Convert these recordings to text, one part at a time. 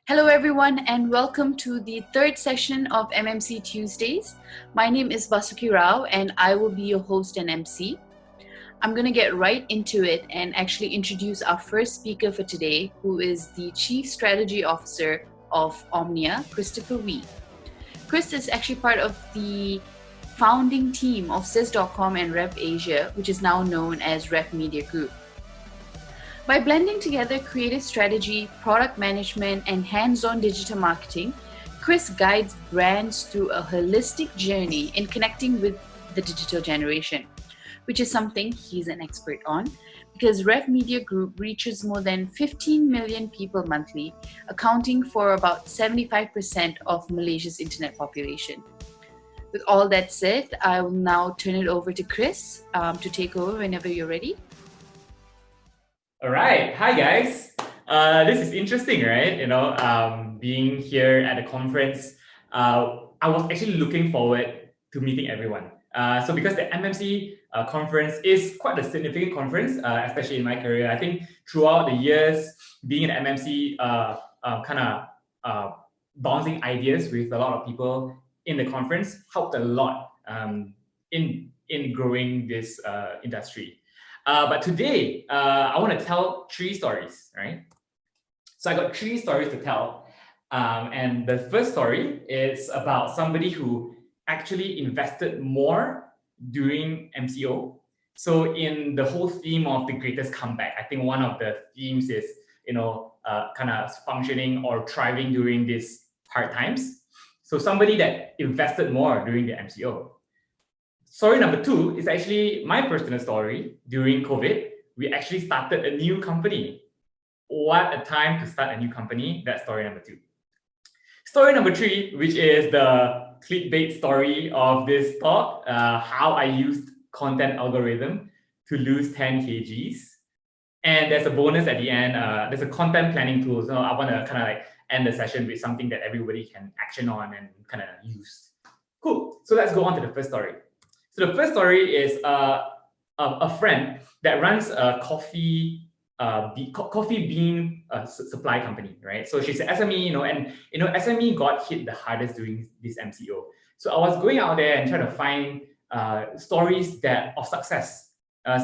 Hello everyone and welcome to the third session of MMC Tuesdays. My name is Vasuki Rao and I will be your host and MC. I'm going to get right into it and actually introduce our first speaker for today, who is the Chief Strategy Officer of Omnia, Christopher Wee. Chris is actually part of the founding team of Sis.com and Rev Asia, which is now known as Rev Media Group. By blending together creative strategy, product management, and hands-on digital marketing, Chris guides brands through a holistic journey in connecting with the digital generation, which is something he's an expert on because Rev Media Group reaches more than 15 million people monthly, accounting for about 75% of Malaysia's internet population. With all that said, I will now turn it over to Chris to take over whenever you're ready. All right. Hi, guys. This is interesting, right? Being here at the conference, I was actually looking forward to meeting everyone. So because the MMC conference is quite a significant conference, especially in my career, I think throughout the years, being an MMC, bouncing ideas with a lot of people in the conference helped a lot in growing this industry. But today, I want to tell 3 stories, right? So I got 3 stories to tell. And the first story is about somebody who actually invested more during MCO. So in the whole theme of the greatest comeback, I think one of the themes is, kind of functioning or thriving during these hard times. So somebody that invested more during the MCO. Story number 2 is actually my personal story. During COVID, we actually started a new company. What a time to start a new company. That's story number 2. Story number 3, which is the clickbait story of this talk, how I used content algorithm to lose 10 kgs. And there's a bonus at the end. There's a content planning tool. So I want to kind of end the session with something that everybody can action on and kind of use. Cool. So let's go on to the first story. So the first story is a friend that runs a coffee bean supply company, right? So she's an SME, and SME got hit the hardest during this MCO. So I was going out there and trying to find stories of success,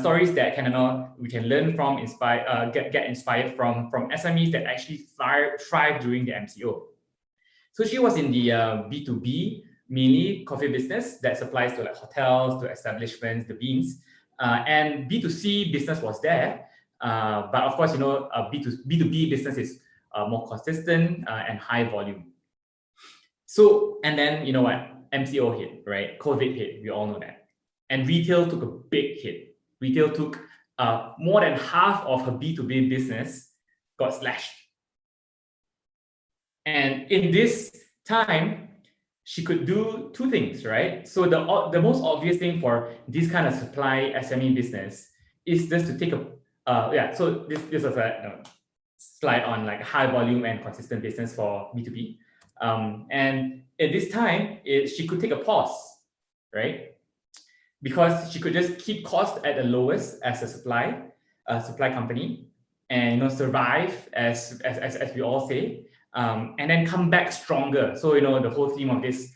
stories that we can learn from, get inspired from SMEs that actually thrive during the MCO. So she was in the B2B. Mainly coffee business that supplies to hotels, to establishments, the beans, and B2C business was there. But of course, B2B business is more consistent and high volume. So, and then, MCO hit, right? COVID hit, we all know that. And retail took a big hit. Retail took more than half of her B2B business got slashed. And in this time, she could do 2 things, right? So the most obvious thing for this kind of supply SME business is just to take so this is a slide on high volume and consistent business for B2B. And at this time, she could take a pause, right? Because she could just keep cost at the lowest as a supply company and survive as we all say. And then come back stronger. So the whole theme of this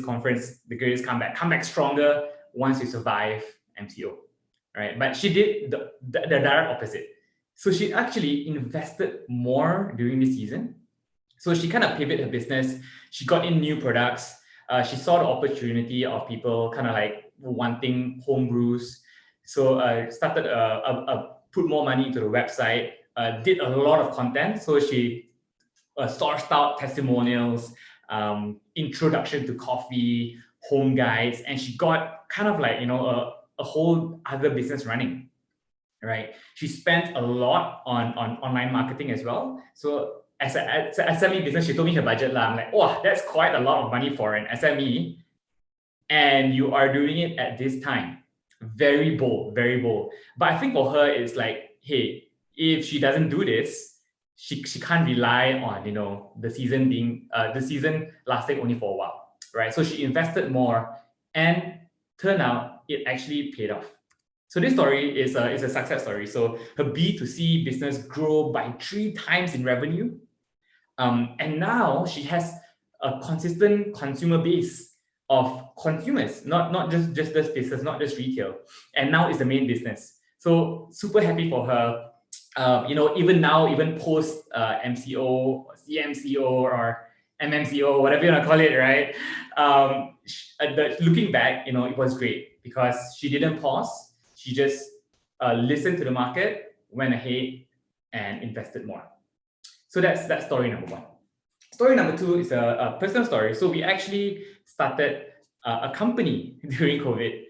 conference, the greatest comeback, come back stronger once you survive MCO, right? But she did the direct opposite. So she actually invested more during this season. So she kind of pivoted her business. She got in new products. She saw the opportunity of people kind of wanting home brews. So started put more money into the website. Did a lot of content. So she sourced out testimonials, introduction to coffee, home guides, and she got kind of a whole other business running, right? She spent a lot on online marketing as well. So as an SME business, she told me her budget. I'm like, wow, that's quite a lot of money for an SME. And you are doing it at this time. Very bold, very bold. But I think for her, it's like, hey, if she doesn't do this, she can't rely on, you know, the season lasting only for a while, right? So she invested more, and turned out it actually paid off. So this story is a success story. So her B2C business grew by 3 times in revenue. And now she has a consistent consumer base of consumers, not just this business, not just retail. And now it's the main business. So super happy for her. You know, even now, even post MCO, CMCO, or MMCO, whatever you want to call it, right? Looking back, you know, it was great because she didn't pause. She just listened to the market, went ahead, and invested more. So that's story number 1. Story number 2 is a personal story. So we actually started a company during COVID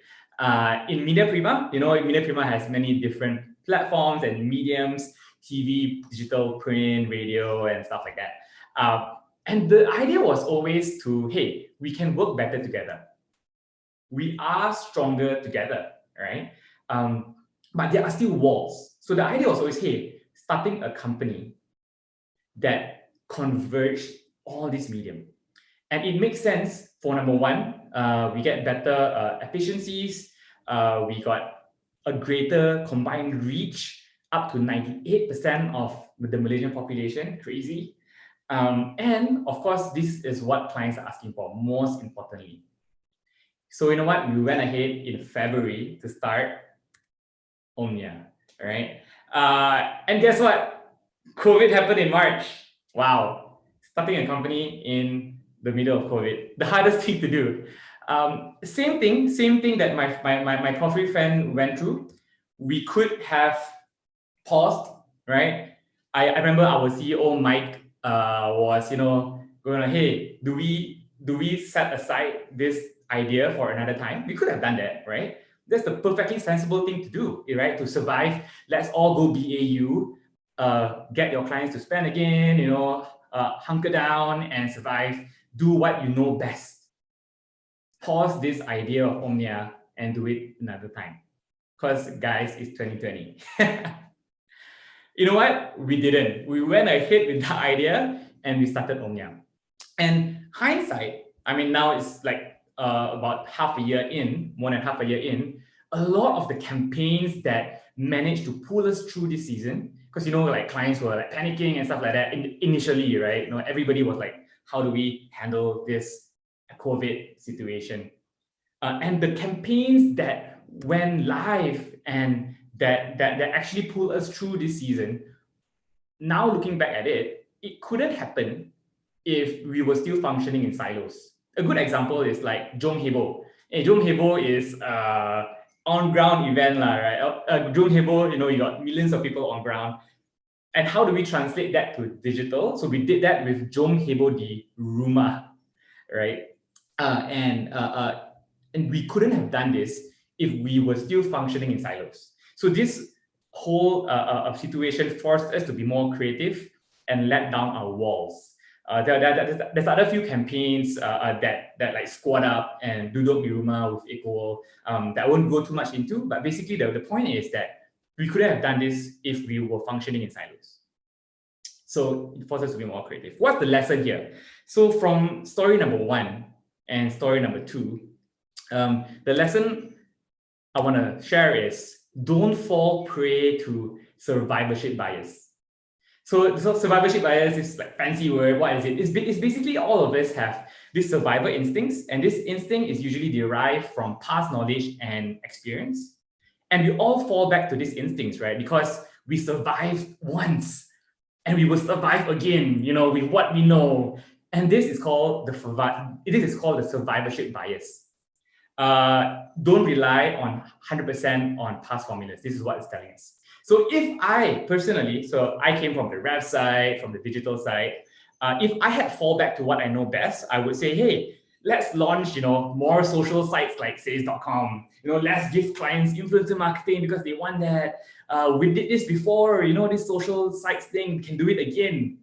in Media Prima. You know, Media Prima has many different platforms and mediums: TV, digital, print, radio, and stuff like that. And the idea was always to, hey, we can work better together. We are stronger together, right? But there are still walls. So the idea was always, hey, starting a company that converge all this medium. And it makes sense for number 1, we get better efficiencies. We got a greater combined reach, up to 98% of the Malaysian population. Crazy. And of course, this is what clients are asking for, most importantly. So you know what? We went ahead in February to start Omnia, right? And guess what? COVID happened in March. Wow. Starting a company in the middle of COVID, the hardest thing to do. Same thing that my coffee friend went through. We could have paused, right? I remember our CEO Mike was, you know, going like, hey, do we set aside this idea for another time? We could have done that, right? That's the perfectly sensible thing to do, right? To survive, let's all go BAU, get your clients to spend again, you know, hunker down and survive, do what you know best. Pause this idea of Omnia and do it another time. Because guys, it's 2020. You know what? We didn't. We went ahead with the idea and we started Omnia. And hindsight, I mean, now it's like about half a year in, more than half a year in, a lot of the campaigns that managed to pull us through this season, because you know, like clients were like panicking and stuff like that initially, right? You know, everybody was like, how do we handle this COVID situation? And the campaigns that went live and that actually pulled us through this season, now looking back at it, it couldn't happen if we were still functioning in silos. A good example is like Jom Hebo. Jom Hebo is on-ground event, right? Jom Hebo, you know, you got millions of people on ground. And how do we translate that to digital? So we did that with Jom Hebo di Rumah, right? And we couldn't have done this if we were still functioning in silos. So this whole situation forced us to be more creative and let down our walls. There's other few campaigns that like Squad Up and Duduk di Rumah with Equal that I won't go too much into, but basically the point is that we couldn't have done this if we were functioning in silos. So it forces us to be more creative. What's the lesson here? So from story number 1 and story number 2, the lesson I want to share is don't fall prey to survivorship bias. So survivorship bias is like fancy word. What is it? It's basically all of us have this survivor instincts, and this instinct is usually derived from past knowledge and experience. And we all fall back to these instincts, right? Because we survived once and we will survive again, you know, with what we know. And this is called the survivorship bias. Don't rely on 100% on past formulas. This is what it's telling us. So if I personally, so I came from the rap side, from the digital side, if I had fallback to what I know best, I would say, hey, let's launch, you know, more social sites like says.com. You know, let's give clients influencer marketing because they want that. We did this before, you know, this social sites thing, we can do it again.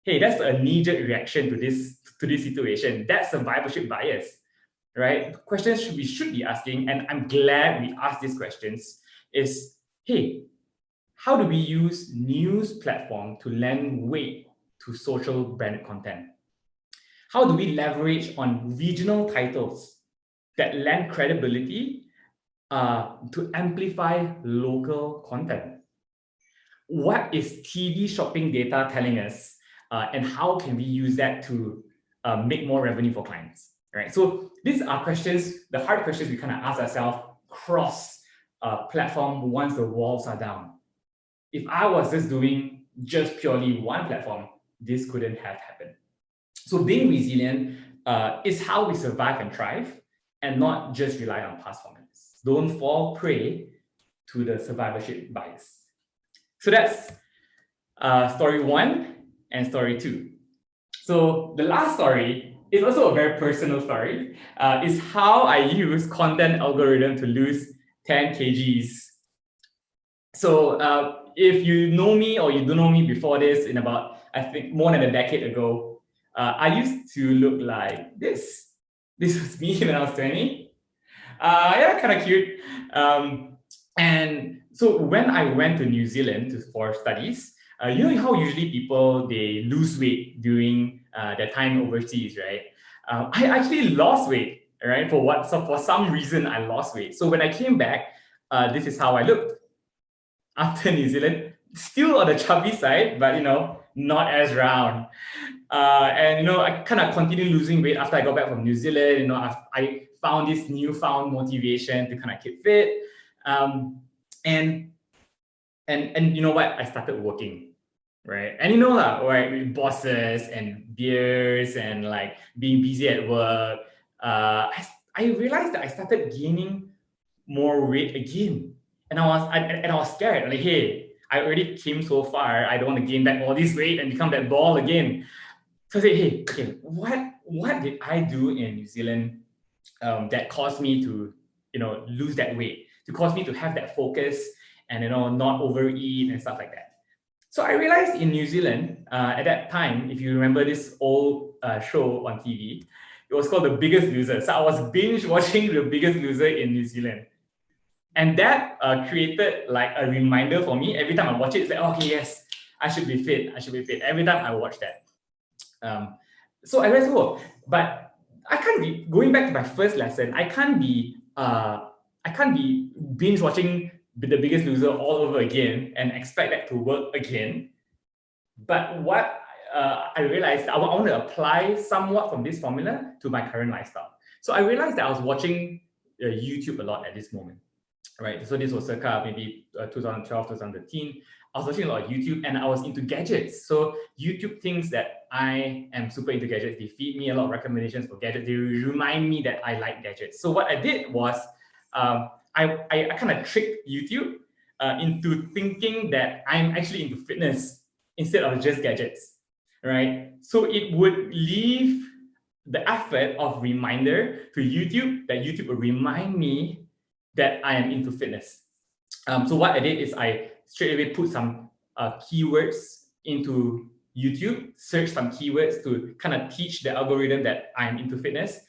hey, that's a knee-jerk reaction to this situation. That's survivorship bias, right? The questions we should be asking, and I'm glad we asked these questions, is, hey, how do we use news platform to lend weight to social branded content? How do we leverage on regional titles that lend credibility to amplify local content? What is TV shopping data telling us, and how can we use that to make more revenue for clients? Right. So these are questions, the hard questions we kind of ask ourselves cross platform once the walls are down. If I was just doing just purely one platform, this couldn't have happened. So being resilient is how we survive and thrive, and not just rely on past formulas. Don't fall prey to the survivorship bias. So that's story 1 and story 2. So the last story is also a very personal story. Is how I use content algorithm to lose 10 kgs. So if you know me or you don't know me before this, in about, I think, more than a decade ago, I used to look like this. This was me when I was 20. Yeah, kind of cute. And so when I went to New Zealand for studies, you know how usually people, they lose weight during their time overseas, right? I actually lost weight, right? For some reason, I lost weight. So when I came back, this is how I looked after New Zealand. Still on the chubby side, but not as round. And I kind of continued losing weight after I got back from New Zealand. I found this newfound motivation to kind of keep fit. And you know what? I started working, right? And right, with bosses and beers and like being busy at work, I realized that I started gaining more weight again, and I was scared. Like, hey, I already came so far. I don't want to gain back all this weight and become that ball again. So I said, hey, okay, what did I do in New Zealand that caused me to lose that weight, to cause me to have that focus and not overeat and stuff like that. So I realized in New Zealand at that time, if you remember this old show on TV, it was called The Biggest Loser. So I was binge watching The Biggest Loser in New Zealand. And that created like a reminder for me. Every time I watch it, it's like, okay, yes, I should be fit. I should be fit. Every time I watch that. So I realized, but I can't be going back to my first lesson. I can't be binge watching The Biggest Loser all over again and expect that to work again. But what I realized, I want to apply somewhat from this formula to my current lifestyle. So I realized that I was watching YouTube a lot at this moment, right? So this was circa maybe 2012, 2013. I was watching a lot of YouTube and I was into gadgets. So YouTube thinks that I am super into gadgets. They feed me a lot of recommendations for gadgets. They remind me that I like gadgets. So what I did was I kind of tricked YouTube into thinking that I'm actually into fitness instead of just gadgets, right? So it would leave the effort of reminder to YouTube, that YouTube would remind me that I am into fitness. So what I did is I straight away put some keywords into YouTube, search some keywords to kind of teach the algorithm that I'm into fitness.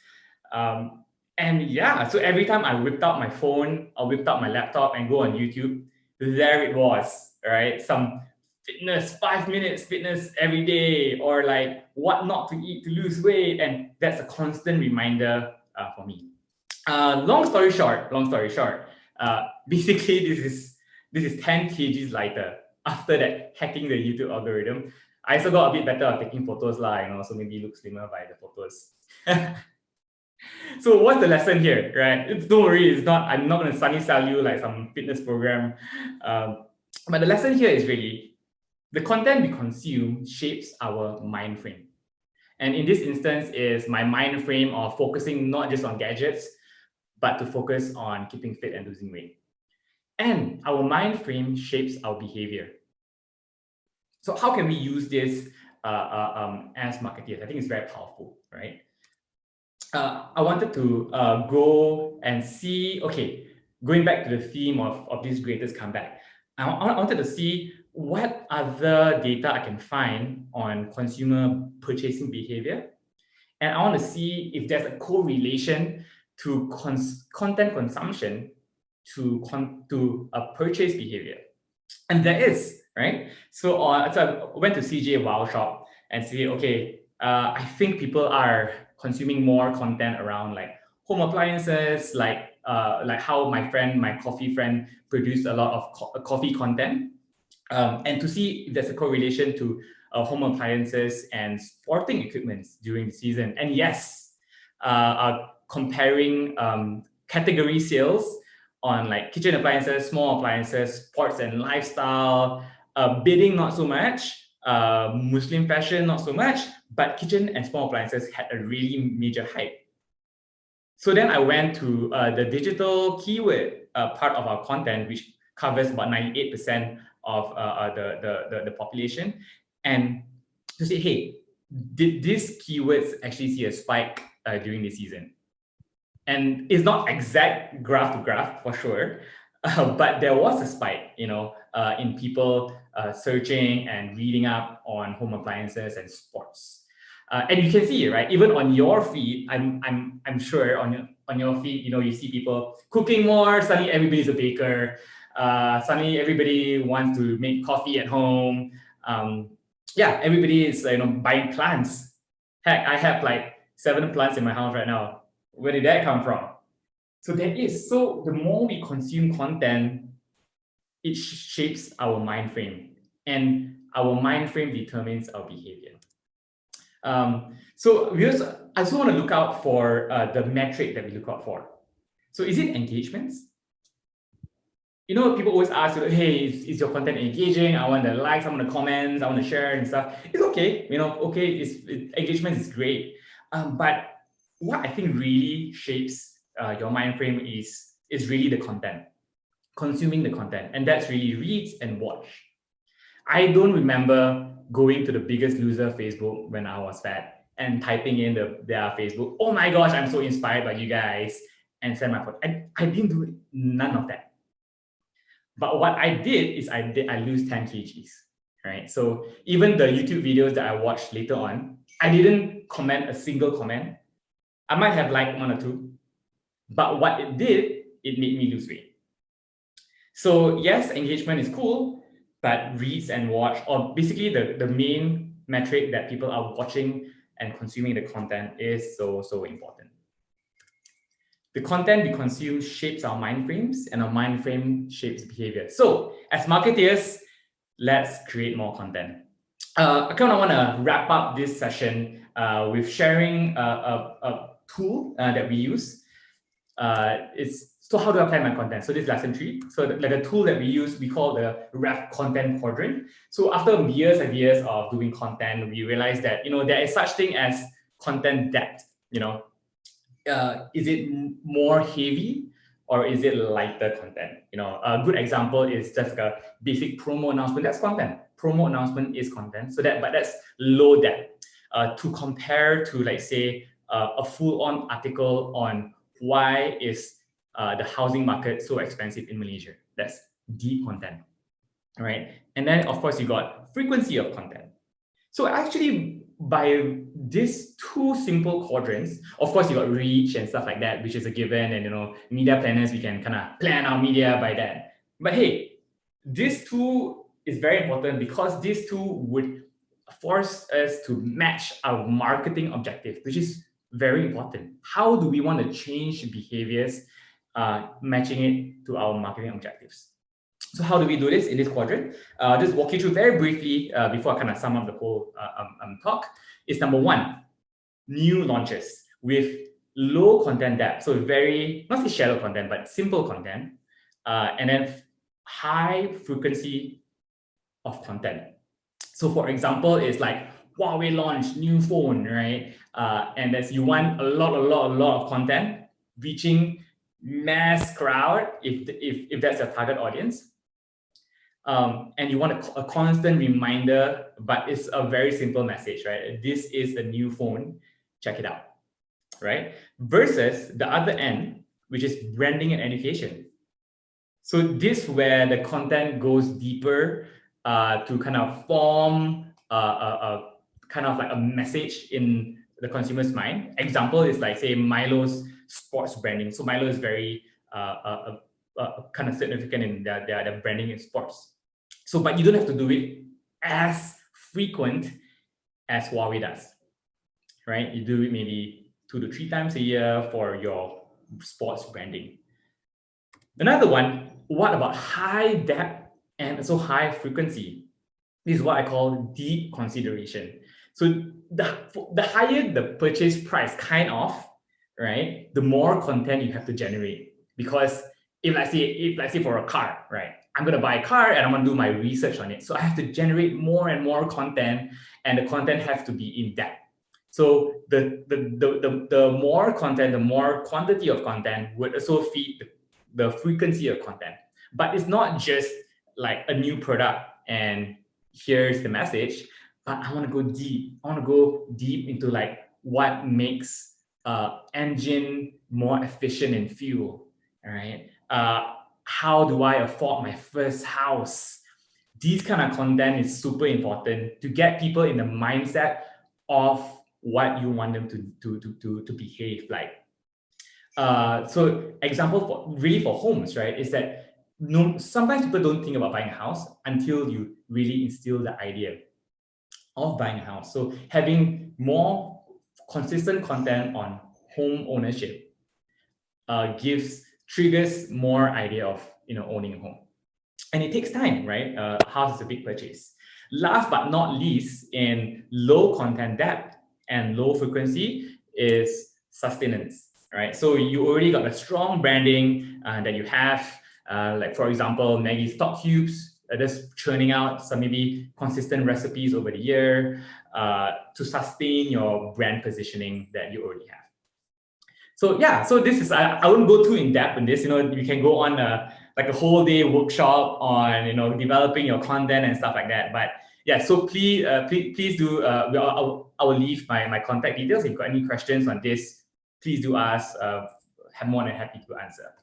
And yeah, so every time I whipped out my phone, I whipped out my laptop and go on YouTube, there it was, right? Some fitness, 5 minutes fitness every day, or like what not to eat to lose weight. And that's a constant reminder for me. Long story short, basically this is 10 kgs lighter after that hacking the YouTube algorithm. I also got a bit better at taking photos, so maybe look slimmer by the photos. So what's the lesson here, right? Don't worry, I'm not going to suddenly sell you like some fitness program. But the lesson here is really the content we consume shapes our mind frame. And in this instance is my mind frame of focusing not just on gadgets, but to focus on keeping fit and losing weight. And our mind frame shapes our behavior. So how can we use this as marketeers? I think it's very powerful, right? I wanted to go and see, okay, going back to the theme of this greatest comeback, I wanted to see what other data I can find on consumer purchasing behavior. And I want to see if there's a correlation to content consumption to purchase behavior. And there is, right? So I went to CJ Wow Shop and see, okay, I think people are consuming more content around like home appliances, like how my coffee friend produced a lot of coffee content, and to see if there's a correlation to home appliances and sporting equipment during the season. And yes, comparing category sales on like kitchen appliances, small appliances, sports and lifestyle, bidding not so much, Muslim fashion not so much, but kitchen and small appliances had a really major hype. So then I went to the digital keyword part of our content, which covers about 98% of the population, and to say, hey, did these keywords actually see a spike during the season? And it's not exact graph to graph for sure, but there was a spike, in people searching and reading up on home appliances and sports. And you can see, right? Even on your feed, I'm sure on your feed, you see people cooking more. Suddenly, everybody's a baker. Suddenly, everybody wants to make coffee at home. Everybody is buying plants. Heck, I have like 7 plants in my house right now. Where did that come from? So there is. So the more we consume content, it shapes our mind frame, and our mind frame determines our behavior. So I also want to look out for the metric that we look out for. So is it engagements? People always ask, hey, is your content engaging? I want the likes, I want the comments, I want to share and stuff. It's okay, engagement is great. But what I think really shapes your mind frame is really the content, consuming the content, and that's really reads and watch. I don't remember going to the Biggest Loser Facebook when I was fat and typing in their Facebook, oh my gosh, I'm so inspired by you guys, and send my photo. I didn't do none of that. But what I did is I lose 10 kgs, right? So even the YouTube videos that I watched later on, I didn't comment a single comment. I might have liked 1 or 2, but what it did, it made me lose weight. So yes, engagement is cool, but reads and watch, or basically the main metric that people are watching and consuming the content is so important. The content we consume shapes our mind frames, and our mind frame shapes behavior. So as marketeers, let's create more content. I kind of want to wrap up this session with sharing a tool that we use. So how do I plan my content? So this is lesson 3. So the tool that we use, we call the Ref Content Quadrant. So after years and years of doing content, we realized that there is such thing as content depth. Is it more heavy or is it lighter content? A good example is just a basic promo announcement. That's content. Promo announcement is content. But that's low depth. To compare to, like, say, a full-on article on why is the housing market so expensive in Malaysia. That's deep content, right? And then, of course, you got frequency of content. So actually, by these 2 simple quadrants, of course, you got reach and stuff like that, which is a given. And, media planners, we can kind of plan our media by that. But hey, this 2 is very important because these 2 would force us to match our marketing objective, which is very important. How do we want to change behaviors, matching it to our marketing objectives? So how do we do this in this quadrant? Just walk you through very briefly before I kind of sum up the whole talk. Is number 1, new launches with low content depth. So very, not say shallow content, but simple content. And then high frequency of content. So for example, it's like Huawei launched new phone, right? And as you want a lot of content reaching mass crowd, if that's your target audience. And you want a constant reminder, but it's a very simple message, right? This is a new phone, check it out, right? Versus the other end, which is branding and education. So this where the content goes deeper, to kind of form a kind of like a message in the consumer's mind. Example is like, say, Milo's sports branding. So Milo is very kind of significant in their branding in sports. So, but you don't have to do it as frequent as Huawei does, right? You do it maybe 2 to 3 times a year for your sports branding. Another one, what about high depth and also high frequency? This is what I call deep consideration. So the higher the purchase price, kind of, right, the more content you have to generate. Because if let's say for a car, right, I'm gonna buy a car and I'm gonna do my research on it. So I have to generate more and more content, and the content has to be in depth. So the more content, the more quantity of content would also feed the frequency of content. But it's not just like a new product and here's the message, but I want to go deep. I want to go deep into like what makes engine more efficient in fuel, all right? How do I afford my first house? These kind of content is super important to get people in the mindset of what you want them to behave like. So example for homes, right, is that sometimes people don't think about buying a house until you really instill the idea of buying a house. So having more consistent content on home ownership triggers more idea of owning a home. And it takes time, right? House is a big purchase. Last but not least, in low content depth and low frequency is sustenance, right? So you already got a strong branding that you have, like for example, Maggie's Top Cubes, just churning out some maybe consistent recipes over the year to sustain your brand positioning that you already have. So yeah, so this is, I wouldn't go too in depth in this. You can go on like a whole day workshop on developing your content and stuff like that. But yeah, so please do. I will leave my contact details. If you've got any questions on this, please do ask. I'm more than happy to answer.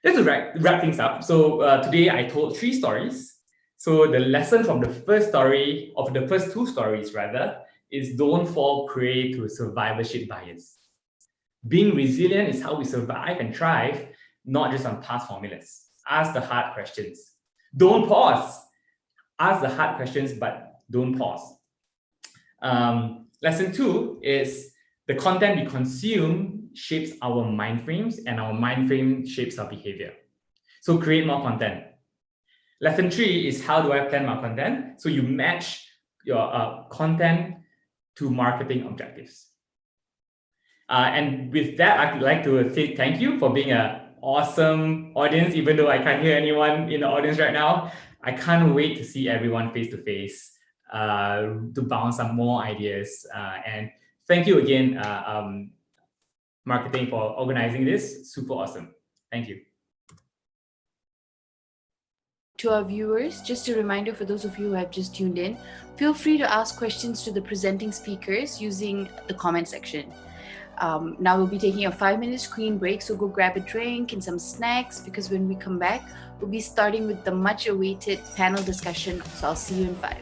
Just to wrap things up. So today I told 3 stories. So the lesson from the first two stories rather, is don't fall prey to survivorship bias. Being resilient is how we survive and thrive, not just on past formulas. Ask the hard questions. Don't pause. Ask the hard questions, but don't pause. Lesson 2 is the content we consume shapes our mind frames, and our mind frame shapes our behavior. So create more content. Lesson 3 is how do I plan my content? So you match your content to marketing objectives. And with that, I'd like to say thank you for being an awesome audience, even though I can't hear anyone in the audience right now. I can't wait to see everyone face to face to bounce some more ideas. And thank you again, marketing, for organizing this. Super awesome. Thank you. To our viewers, just a reminder for those of you who have just tuned in, feel free to ask questions to the presenting speakers using the comment section. Now we'll be taking a 5-minute screen break, so go grab a drink and some snacks, because when we come back, we'll be starting with the much awaited panel discussion. So I'll see you in 5.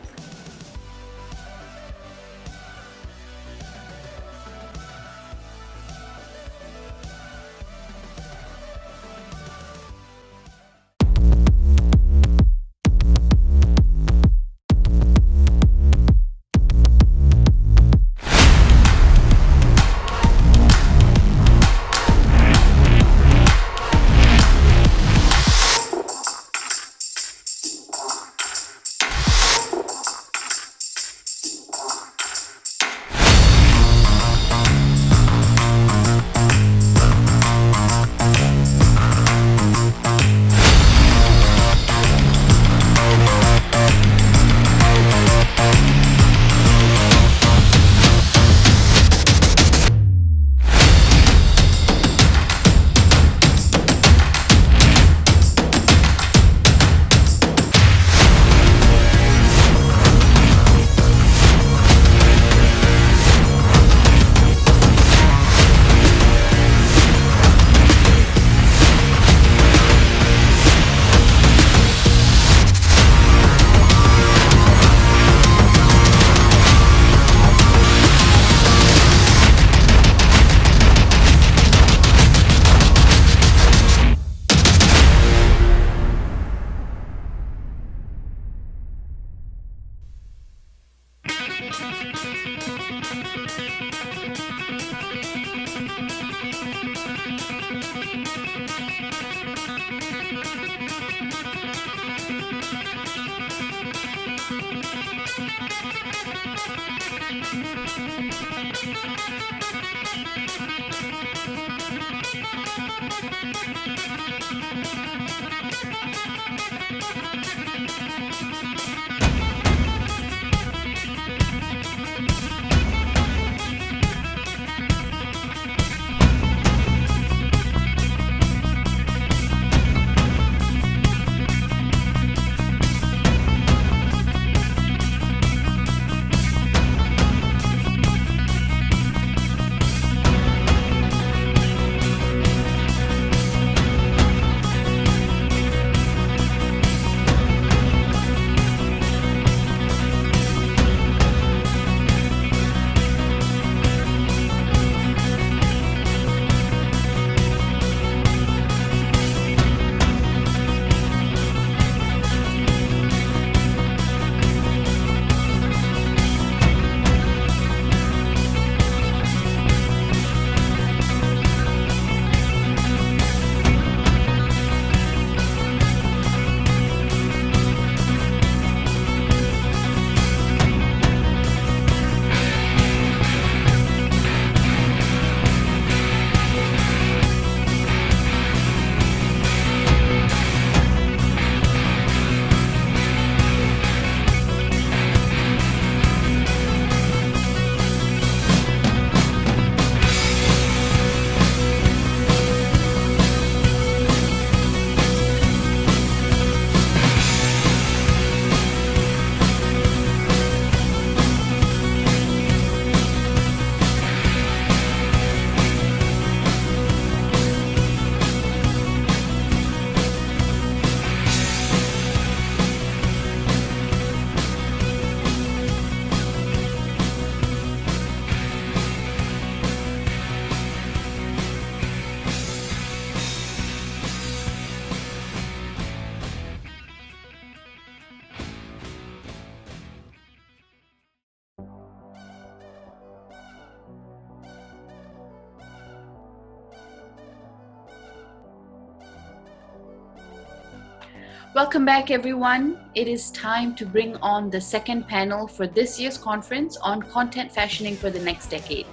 Welcome back, everyone. It is time to bring on the second panel for this year's conference on content fashioning for the next decade.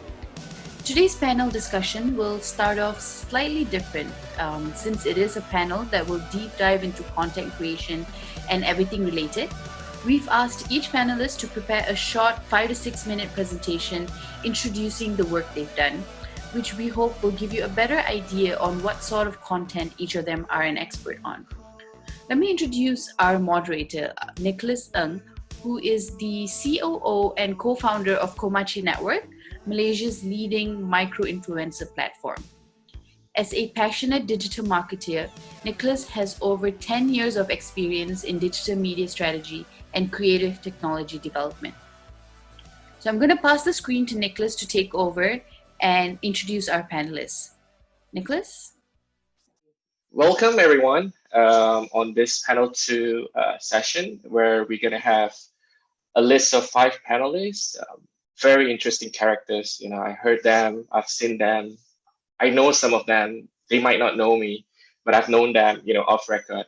Today's panel discussion will start off slightly different since it is a panel that will deep dive into content creation and everything related. We've asked each panelist to prepare a short 5 to 6 minute presentation introducing the work they've done, which we hope will give you a better idea on what sort of content each of them are an expert on. Let me introduce our moderator, Nicholas Ng, who is the COO and co-founder of Komachi Network, Malaysia's leading micro-influencer platform. As a passionate digital marketer, Nicholas has over 10 years of experience in digital media strategy and creative technology development. So I'm going to pass the screen to Nicholas to take over and introduce our panelists. Nicholas? Welcome, everyone, on this panel 2 session, where we're going to have a list of 5 panelists, very interesting characters. You know, I heard them, I've seen them, I know some of them. They might not know me, but I've known them, you know, off record.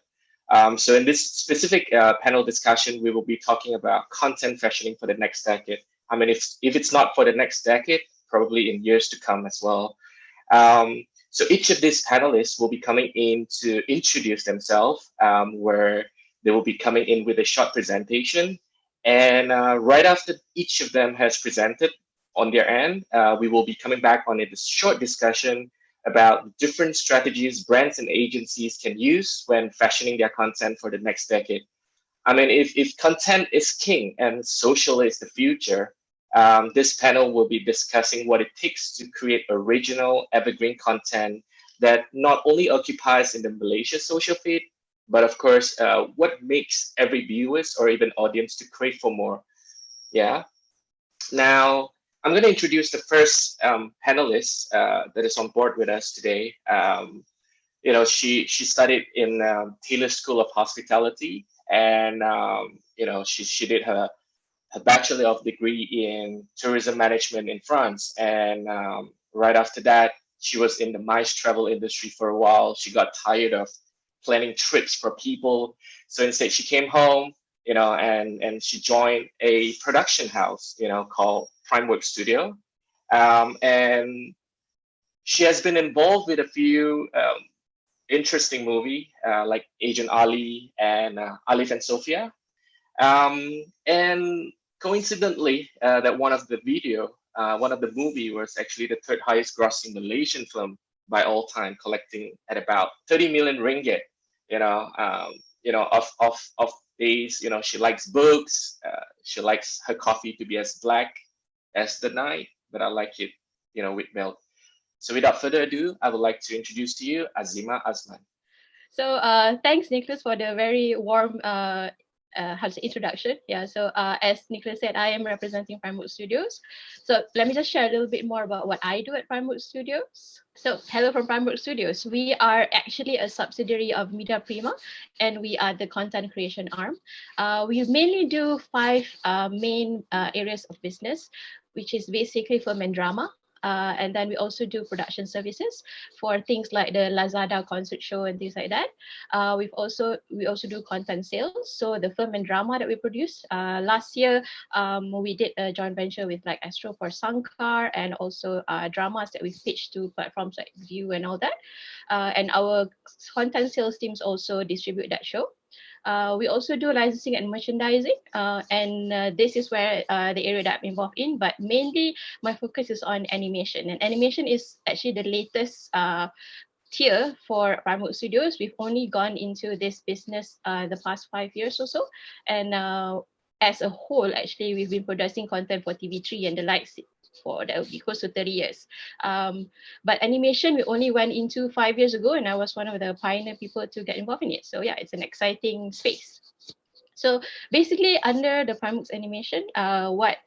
So in this specific panel discussion, we will be talking about content fashioning for the next decade. I mean, if it's not for the next decade, probably in years to come as well. So each of these panelists will be coming in to introduce themselves, where they will be coming in with a short presentation. And right after each of them has presented on their end, we will be coming back on a short discussion about different strategies brands and agencies can use when fashioning their content for the next decade. I mean, if content is king and social is the future, this panel will be discussing what it takes to create original evergreen content that not only occupies in the Malaysia social feed, but of course, what makes every viewer or even audience to crave for more. Yeah. Now, I'm going to introduce the first panelist that is on board with us today. You know, she studied in Taylor School of Hospitality, and you know, she did her Bachelor of Degree in Tourism Management in France. And right after that, she was in the MICE travel industry for a while. She got tired of planning trips for people. So instead, she came home, you know, and she joined a production house, you know, called Primework Studio. And she has been involved with a few interesting movie like Agent Ali and Alif and Sophia. And coincidentally, that one of the movie was actually the third highest grossing Malaysian film by all time, collecting at about 30 million ringgit. Of days, she likes books. She likes her coffee to be as black as the night, but I like it, with milk. So without further ado, I would like to introduce to you Aziemah Azman. So thanks, Nicholas, for the very warm introduction. Yeah, so as Nicholas said, I am representing Primework Studios. So let me just share a little bit more about what I do at Primework Studios. So hello from Primework Studios. We are actually a subsidiary of Media Prima, and we are the content creation arm. We mainly do 5 main areas of business, which is basically film and drama. And then we also do production services for things like the Lazada concert show and things like that. We also do content sales. So the film and drama that we produce. Last year, we did a joint venture with like Astro for Sankar, and also dramas that we pitched to platforms like View and all that. And our content sales teams also distribute that show. We also do licensing and merchandising, and this is where the area that I'm involved in, but mainly my focus is on animation, and animation is actually the latest tier for Primework Studios. We've only gone into this business the past 5 years or so, and as a whole, actually, we've been producing content for TV3 and the likes for that would be close to 30 years. But animation, we only went into 5 years ago, and I was one of the pioneer people to get involved in it. So yeah, it's an exciting space. So basically, under the Primeworks animation, what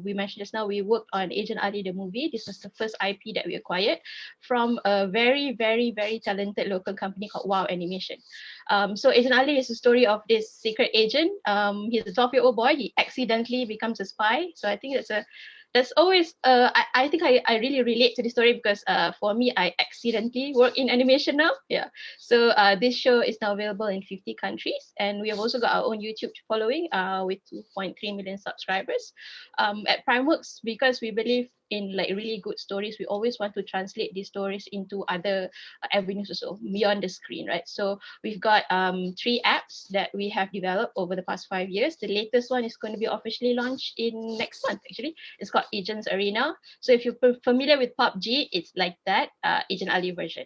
we mentioned just now, we worked on Agent Ali the movie. This was the first IP that we acquired from a very, very, very talented local company called WOW Animation. So Agent Ali is the story of this secret agent. He's a 12-year-old boy. He accidentally becomes a spy. So I think that's always, I think I really relate to this story because for me, I accidentally work in animation now. Yeah. So this show is now available in 50 countries. And we have also got our own YouTube following with 2.3 million subscribers. At Primeworks, because we believe in like really good stories, we always want to translate these stories into other avenues also beyond the screen, right? So we've got 3 apps that we have developed over the past 5 years. The latest one is going to be officially launched in next month, actually. It's called Agents Arena. So if you're familiar with PUBG, it's like that Agent Ali version.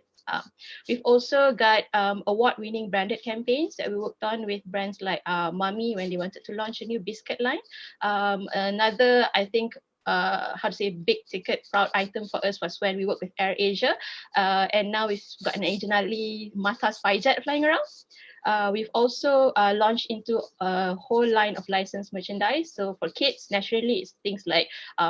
We've also got award-winning branded campaigns that we worked on with brands like Mummy when they wanted to launch a new biscuit line. Another, I think, big ticket proud item for us was when we worked with Air Asia, and now we've got an Agent Ali Mata Spyjet flying around. We've also launched into a whole line of licensed merchandise. So for kids, naturally, it's things like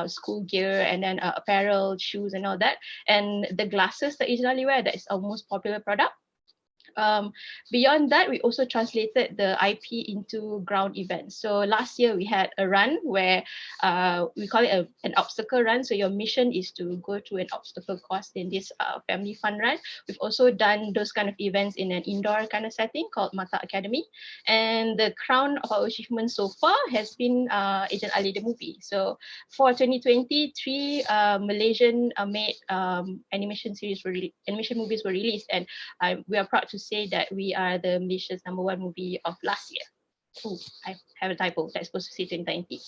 school gear and then apparel, shoes, and all that. And the glasses that Agent Ali wear, that is our most popular product. Beyond that, we also translated the IP into ground events. So last year we had a run where we call it an obstacle run. So your mission is to go through an obstacle course in this family fun run. We've also done those kind of events in an indoor kind of setting called Mata Academy. And the crown of our achievement so far has been Agent Ali the movie. So for 2020, 3 Malaysian made animation movies were released, and we are proud to say that we are the Malaysia's #1 movie of last year. Oh, I have a typo. That's supposed to say 2019.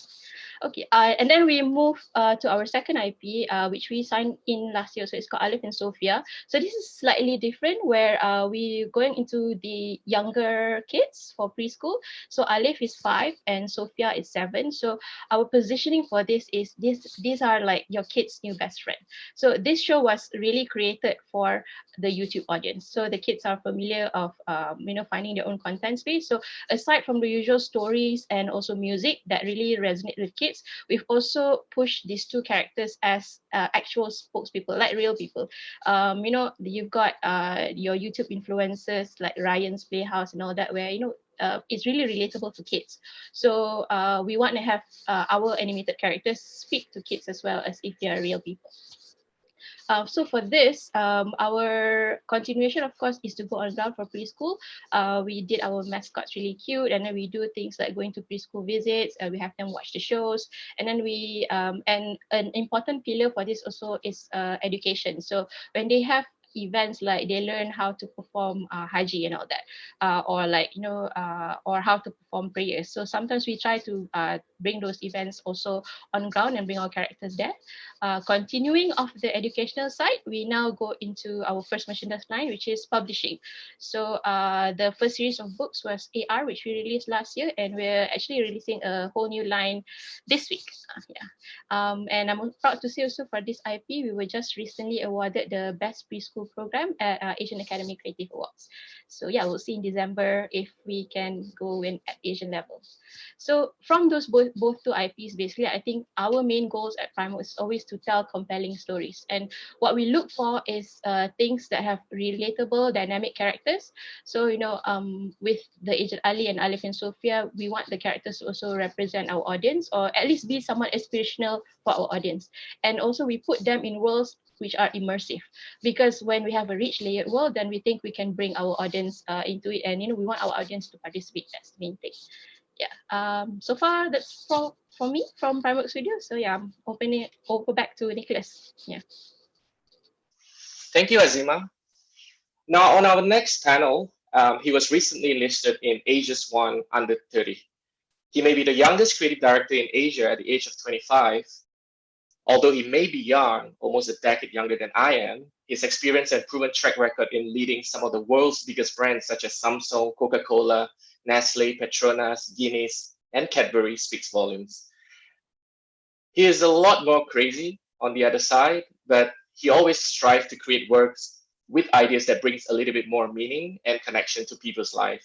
Okay, and then we move to our second IP, which we signed in last year. So it's called Alif and Sophia. So this is slightly different, where we're going into the younger kids for preschool. So Alif is 5 and Sophia is 7. So our positioning for this is these are like your kid's new best friend. So this show was really created for the YouTube audience. So the kids are familiar of finding their own content space. So aside from the usual stories and also music that really resonate with kids, we've also pushed these 2 characters as actual spokespeople, like real people. You've got your YouTube influencers like Ryan's Playhouse and all that, where it's really relatable to kids. So we want to have our animated characters speak to kids as well as if they are real people. So for this, our continuation, of course, is to go on ground for preschool. We did our mascots really cute, and then we do things like going to preschool visits. We have them watch the shows, and then and an important pillar for this also is education. So when they have events, like they learn how to perform haji and all that, or like or how to perform prayers. So sometimes we try to bring those events also on ground and bring our characters there. Continuing off the educational side, we now go into our first merchandise line, which is publishing. So the first series of books was AR, which we released last year, and we're actually releasing a whole new line this week. And I'm proud to say also for this IP, we were just recently awarded the Best Preschool Program at Asian Academy Creative Awards. So yeah, we'll see in December if we can go in at Asian level. So from those both two IPs, basically, I think our main goals at Primework is always to tell compelling stories. And what we look for is things that have relatable, dynamic characters. So, with the Agent Ali and Alif and Sophia, we want the characters to also represent our audience, or at least be somewhat inspirational for our audience. And also we put them in worlds which are immersive, because when we have a rich layered world, then we think we can bring our audience into it, and we want our audience to participate. That's the main thing. Yeah. So far that's for me from Primework Studio. So yeah, I'm opening it over back to Nicholas. Yeah. Thank you, Aziemah. Now, on our next panel, he was recently listed in Asia's One Under 30. He may be the youngest creative director in Asia at the age of 25. Although he may be young, almost a decade younger than I am, his experience and proven track record in leading some of the world's biggest brands such as Samsung, Coca-Cola, Nestle, Petronas, Guinness, and Cadbury speaks volumes. He is a lot more crazy on the other side, but he always strives to create works with ideas that brings a little bit more meaning and connection to people's life.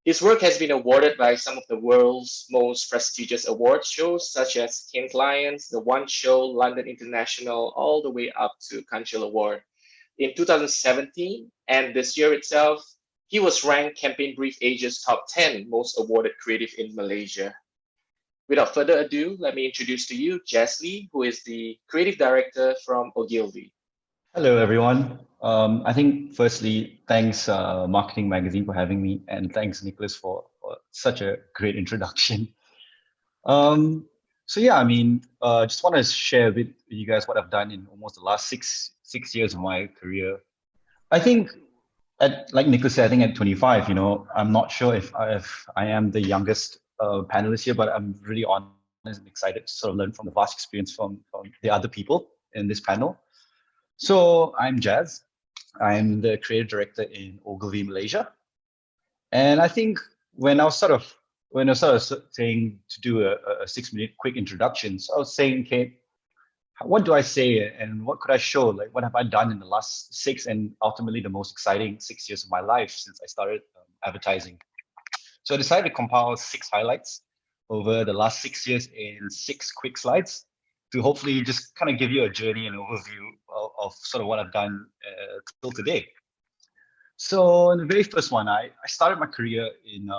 His work has been awarded by some of the world's most prestigious award shows, such as Cannes Lions, The One Show, London International, all the way up to Cannes Award. In 2017 and this year itself, he was ranked Campaign Brief Asia's top 10 most awarded creative in Malaysia. Without further ado, let me introduce to you Jess Lee, who is the creative director from Ogilvy. Hello, everyone. I think firstly, thanks Marketing Magazine for having me, and thanks Nicholas for such a great introduction. So yeah, I mean, just want to share with you guys what I've done in almost the last six years of my career. I think, like Nicholas said, I think at 25, I'm not sure if I am the youngest panelist here, but I'm really honest and excited to sort of learn from the vast experience from the other people in this panel. So I'm Jazz. I'm the creative director in Ogilvy, Malaysia. And I think when I was sort of saying to do a 6-minute quick introduction, so I was saying, okay, what do I say and what could I show? Like, what have I done in the last 6 and ultimately the most exciting 6 years of my life since I started advertising? So I decided to compile 6 highlights over the last 6 years in 6 quick slides to hopefully just kind of give you a journey and overview of sort of what I've done till today. So in the very first one, I started my career in,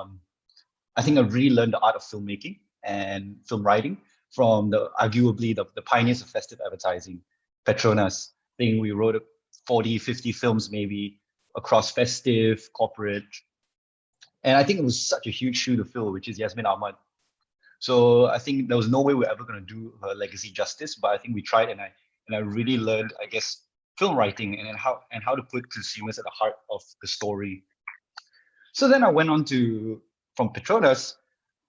I think I really learned the art of filmmaking and film writing from arguably the pioneers of festive advertising, Petronas. I think we wrote 40, 50 films maybe across festive, corporate. And I think it was such a huge shoe to fill, which is Yasmin Ahmad. So I think there was no way we're ever going to do her legacy justice, but I think we tried, and I really learned, I guess, film writing and how to put consumers at the heart of the story. So then I went on from Petronas,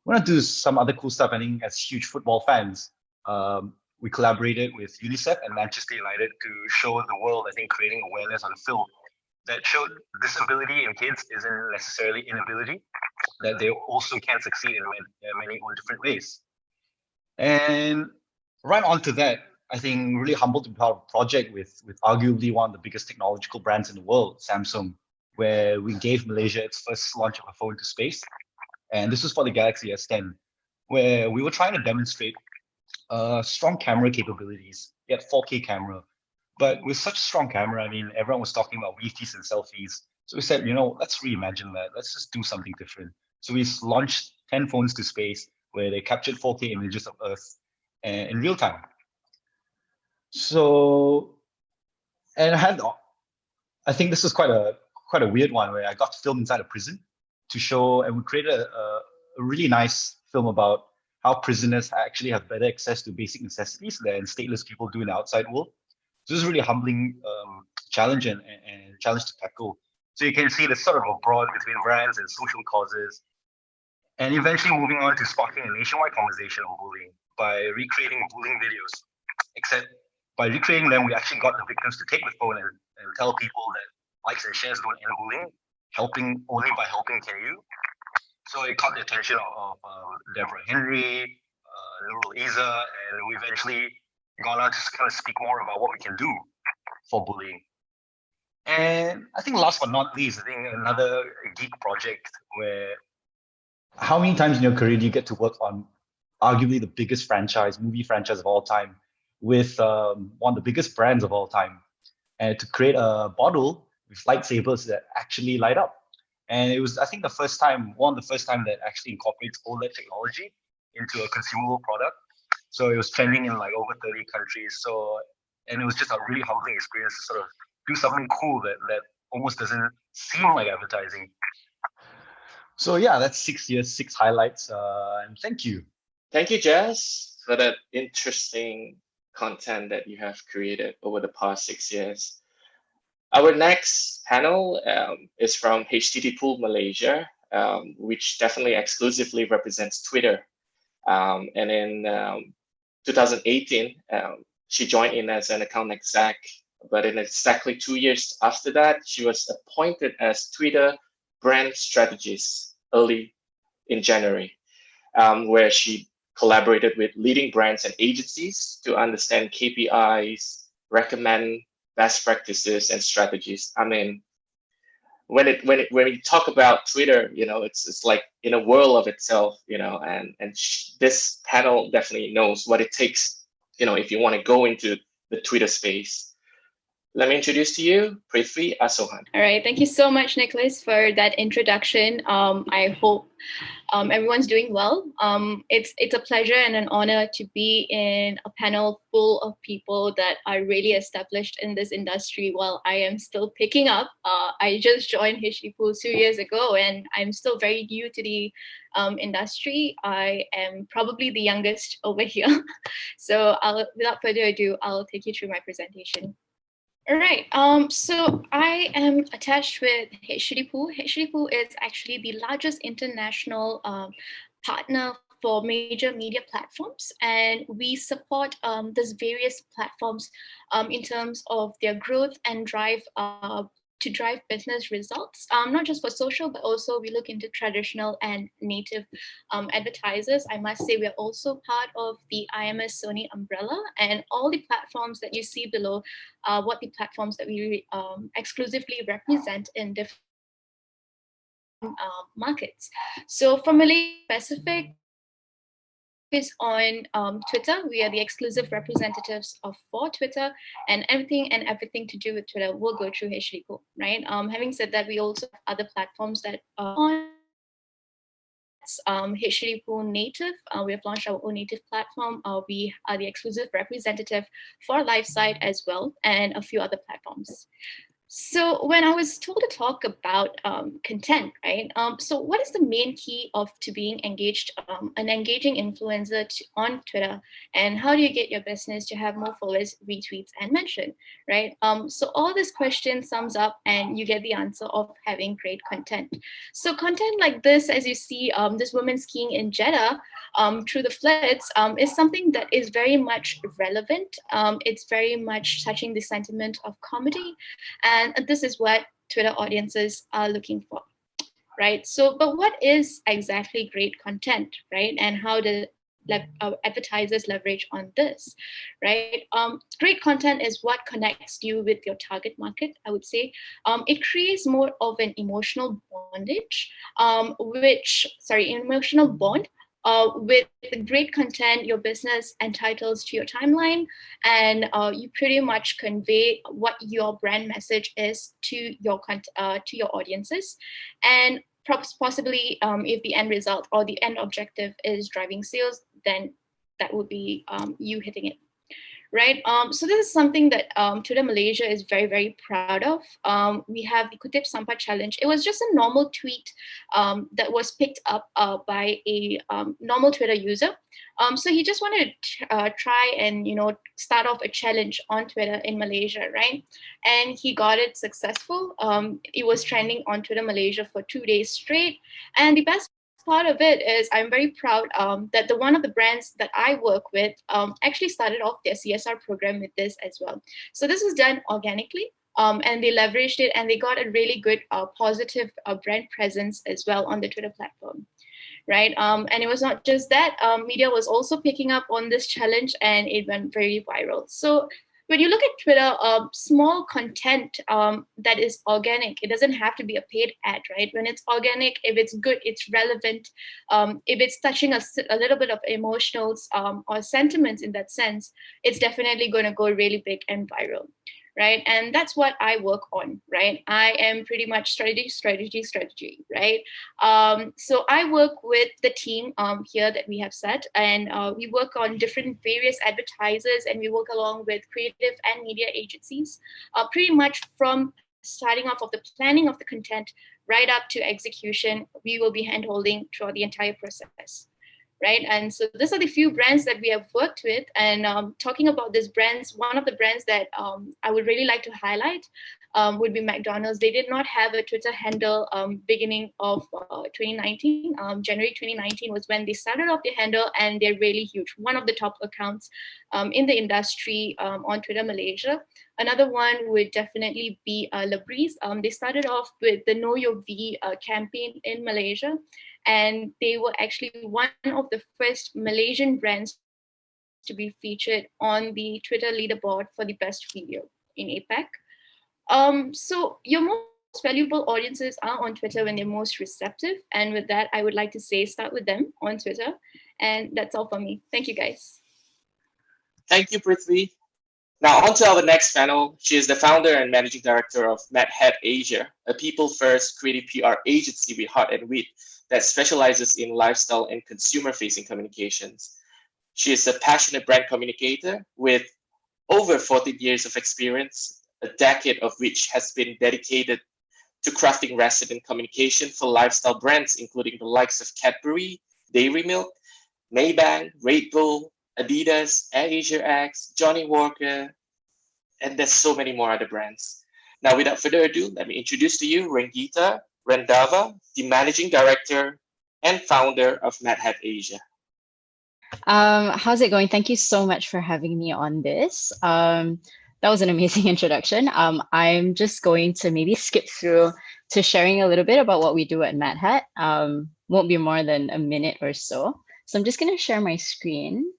went on to some other cool stuff. I think as huge football fans, we collaborated with UNICEF and Manchester United to show the world, I think, creating awareness on film that showed disability in kids isn't necessarily inability, that they also can succeed in many different ways. And right on to that, I think really humbled to be part of a project with arguably one of the biggest technological brands in the world, Samsung, where we gave Malaysia its first launch of a phone to space. And this was for the Galaxy S10, where we were trying to demonstrate strong camera capabilities. We had 4K camera, but with such a strong camera, I mean, everyone was talking about WeFees and selfies. So we said, let's reimagine that. Let's just do something different. So we launched 10 phones to space where they captured 4K images of Earth in real time. So And I think this was quite a weird one where I got to film inside a prison to show, and we created a really nice film about how prisoners actually have better access to basic necessities than stateless people do in the outside world. So this is really a humbling challenge and challenge to tackle. So you can see the sort of a broad between brands and social causes, and eventually moving on to sparking a nationwide conversation on bullying by recreating bullying videos. Except by recreating them, we actually got the victims to take the phone and tell people that likes and shares don't end bullying. Helping only by helping can you. So it caught the attention of Deborah Henry, Nurul Iza, and we eventually gone on to kind of speak more about what we can do for bullying. And I think last but not least, I think another geek project where how many times in your career do you get to work on arguably the biggest movie franchise of all time, with one of the biggest brands of all time, and to create a bottle with lightsabers that actually light up. And it was, I think, one of the first time that actually incorporates OLED technology into a consumable product. So it was trending in like over 30 countries. So, and it was just a really humbling experience to sort of do something cool that almost doesn't seem like advertising. So yeah, that's 6 years, 6 highlights, and thank you. Thank you, Jazz, for that interesting content that you have created over the past 6 years. Our next panel is from HTT Pool Malaysia, which definitely exclusively represents Twitter. And in 2018, she joined in as an account exec, but in exactly 2 years after that, she was appointed as Twitter brand strategist early in January, where she collaborated with leading brands and agencies to understand KPIs, recommend best practices and strategies. I mean, when we talk about Twitter, it's like in a world of itself, and this panel definitely knows what it takes, if you want to go into the Twitter space. Let me introduce to you Prithvi Asohan. All right, thank you so much, Nicholas, for that introduction. I hope everyone's doing well. It's a pleasure and an honor to be in a panel full of people that are really established in this industry while I am still picking up. I just joined Hishipu 2 years ago, and I'm still very new to the industry. I am probably the youngest over here. So without further ado, I'll take you through my presentation. All right, so I am attached with HDPU. HDPU is actually the largest international partner for major media platforms, and we support these various platforms in terms of their growth and drive to drive business results, not just for social, but also we look into traditional and native advertisers. I must say we're also part of the IMS Sony umbrella, and all the platforms that you see below are what the platforms that we exclusively represent in different markets. So for Malaysia specific, is on Twitter. We are the exclusive representatives for Twitter, and everything to do with Twitter will go through HDPU, right? Having said that, we also have other platforms that are on HDPU native. We have launched our own native platform. We are the exclusive representative for LiveSite as well, and a few other platforms. So when I was told to talk about content, right? So what is the main key to being engaged, an engaging influencer on Twitter, and how do you get your business to have more followers, retweets, and mention, right? So all this question sums up, and you get the answer of having great content. So content like this, as you see, this woman skiing in Jeddah through the floods, is something that is very much relevant. It's very much touching the sentiment of comedy, and this is what Twitter audiences are looking for, right? So, but what is exactly great content, right? And how do advertisers leverage on this, right? Great content is what connects you with your target market, I would say. It creates more of an emotional bondage, emotional bond. With great content, your business entitles to your timeline, and you pretty much convey what your brand message is to your audiences, and possibly if the end result or the end objective is driving sales, then that would be you hitting it. right? So this is something that Twitter Malaysia is very, very proud of. We have the Kutip Sampah Challenge. It was just a normal tweet that was picked up by a normal Twitter user. So he just wanted to try and, start off a challenge on Twitter in Malaysia, right? And he got it successful. It was trending on Twitter Malaysia for 2 days straight. And the best part of it is I'm very proud that one of the brands that I work with actually started off their CSR program with this as well. So this was done organically. And they leveraged it and they got a really good positive brand presence as well on the Twitter platform. Right. And it was not just that, media was also picking up on this challenge and it went very viral. So when you look at Twitter, small content that is organic, it doesn't have to be a paid ad, right? When it's organic, if it's good, it's relevant, if it's touching a little bit of emotionals or sentiments in that sense, it's definitely going to go really big and viral. Right. And that's what I work on. Right. I am pretty much strategy. Right. So I work with the team here that we have set, and we work on different various advertisers, and we work along with creative and media agencies, pretty much from starting off of the planning of the content right up to execution. We will be hand-holding throughout the entire process. Right. And so these are the few brands that we have worked with. And talking about these brands, one of the brands that I would really like to highlight would be McDonald's. They did not have a Twitter handle beginning of 2019. January 2019 was when they started off their handle, and they're really huge. One of the top accounts in the industry on Twitter Malaysia. Another one would definitely be Labreeze. They started off with the Know Your V campaign in Malaysia. And they were actually one of the first Malaysian brands to be featured on the Twitter leaderboard for the best video in APAC. So your most valuable audiences are on Twitter when they're most receptive. And with that, I would like to say start with them on Twitter. And that's all for me. Thank you, guys. Thank you, Prithvi. Now on to our next panel. She is the founder and managing director of Mad Hat Asia, a people-first creative PR agency with heart and wit that specializes in lifestyle and consumer-facing communications. She is a passionate brand communicator with over 14 years of experience, a decade of which has been dedicated to crafting resident communication for lifestyle brands, including the likes of Cadbury, Dairy Milk, Maybank, Red Bull, Adidas, AirAsia X, Johnny Walker, and there's so many more other brands. Now, without further ado, let me introduce to you Renggita Rendava, the managing director and founder of Mad Hat Asia. How's it going? Thank you so much for having me on this. That was an amazing introduction. I'm just going to maybe skip through to sharing a little bit about what we do at Mad Hat. Won't be more than a minute or so. So I'm just going to share my screen.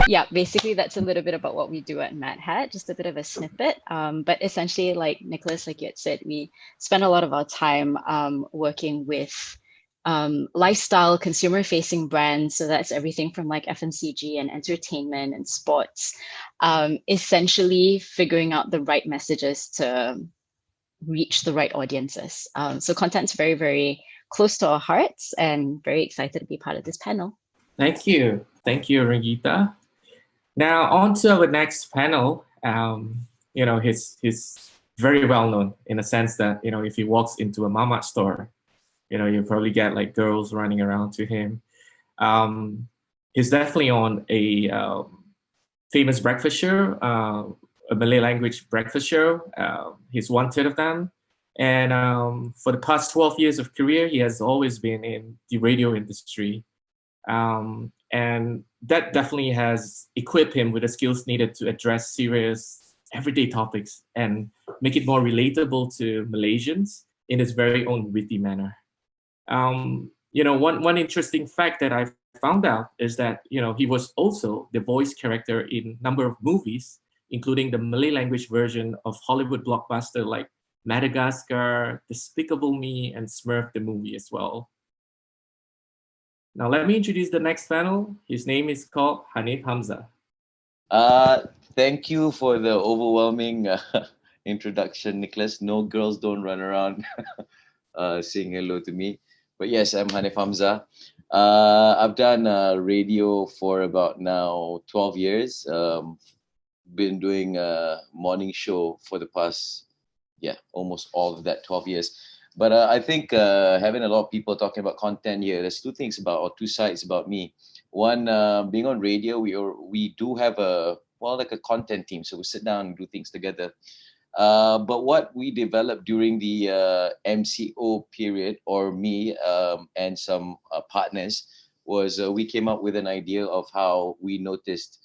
Yeah, basically that's a little bit about what we do at Mad Hat, just a bit of a snippet. But essentially, like Nicholas, like you had said, we spend a lot of our time working with lifestyle consumer-facing brands. So that's everything from like FMCG and entertainment and sports, essentially figuring out the right messages to reach the right audiences. So content's very, very close to our hearts, and very excited to be part of this panel. Thank you. Thank you, Renggita. Now on to our next panel. He's very well known in the sense that, if he walks into a Mamat store, you probably get like girls running around to him. He's definitely on a famous breakfast show, a Malay language breakfast show. He's one-third of them. And for the past 12 years of career, he has always been in the radio industry. And that definitely has equipped him with the skills needed to address serious everyday topics and make it more relatable to Malaysians in his very own witty manner. One interesting fact that I found out is that, he was also the voice character in a number of movies, including the Malay language version of Hollywood blockbuster like Madagascar, Despicable Me, and Smurf the movie as well. Now let me introduce the next panel. His name is called Haniff Hamzah. Thank you for the overwhelming introduction, Nicholas. No girls don't run around saying hello to me. But yes, I'm Haniff Hamzah. I've done radio for about now 12 years. Been doing a morning show for the past, almost all of that 12 years. But I think having a lot of people talking about content here, there's two sides about me. One, being on radio, we do have a content team. So we sit down and do things together. But what we developed during the MCO period, or me and some partners, was we came up with an idea of how we noticed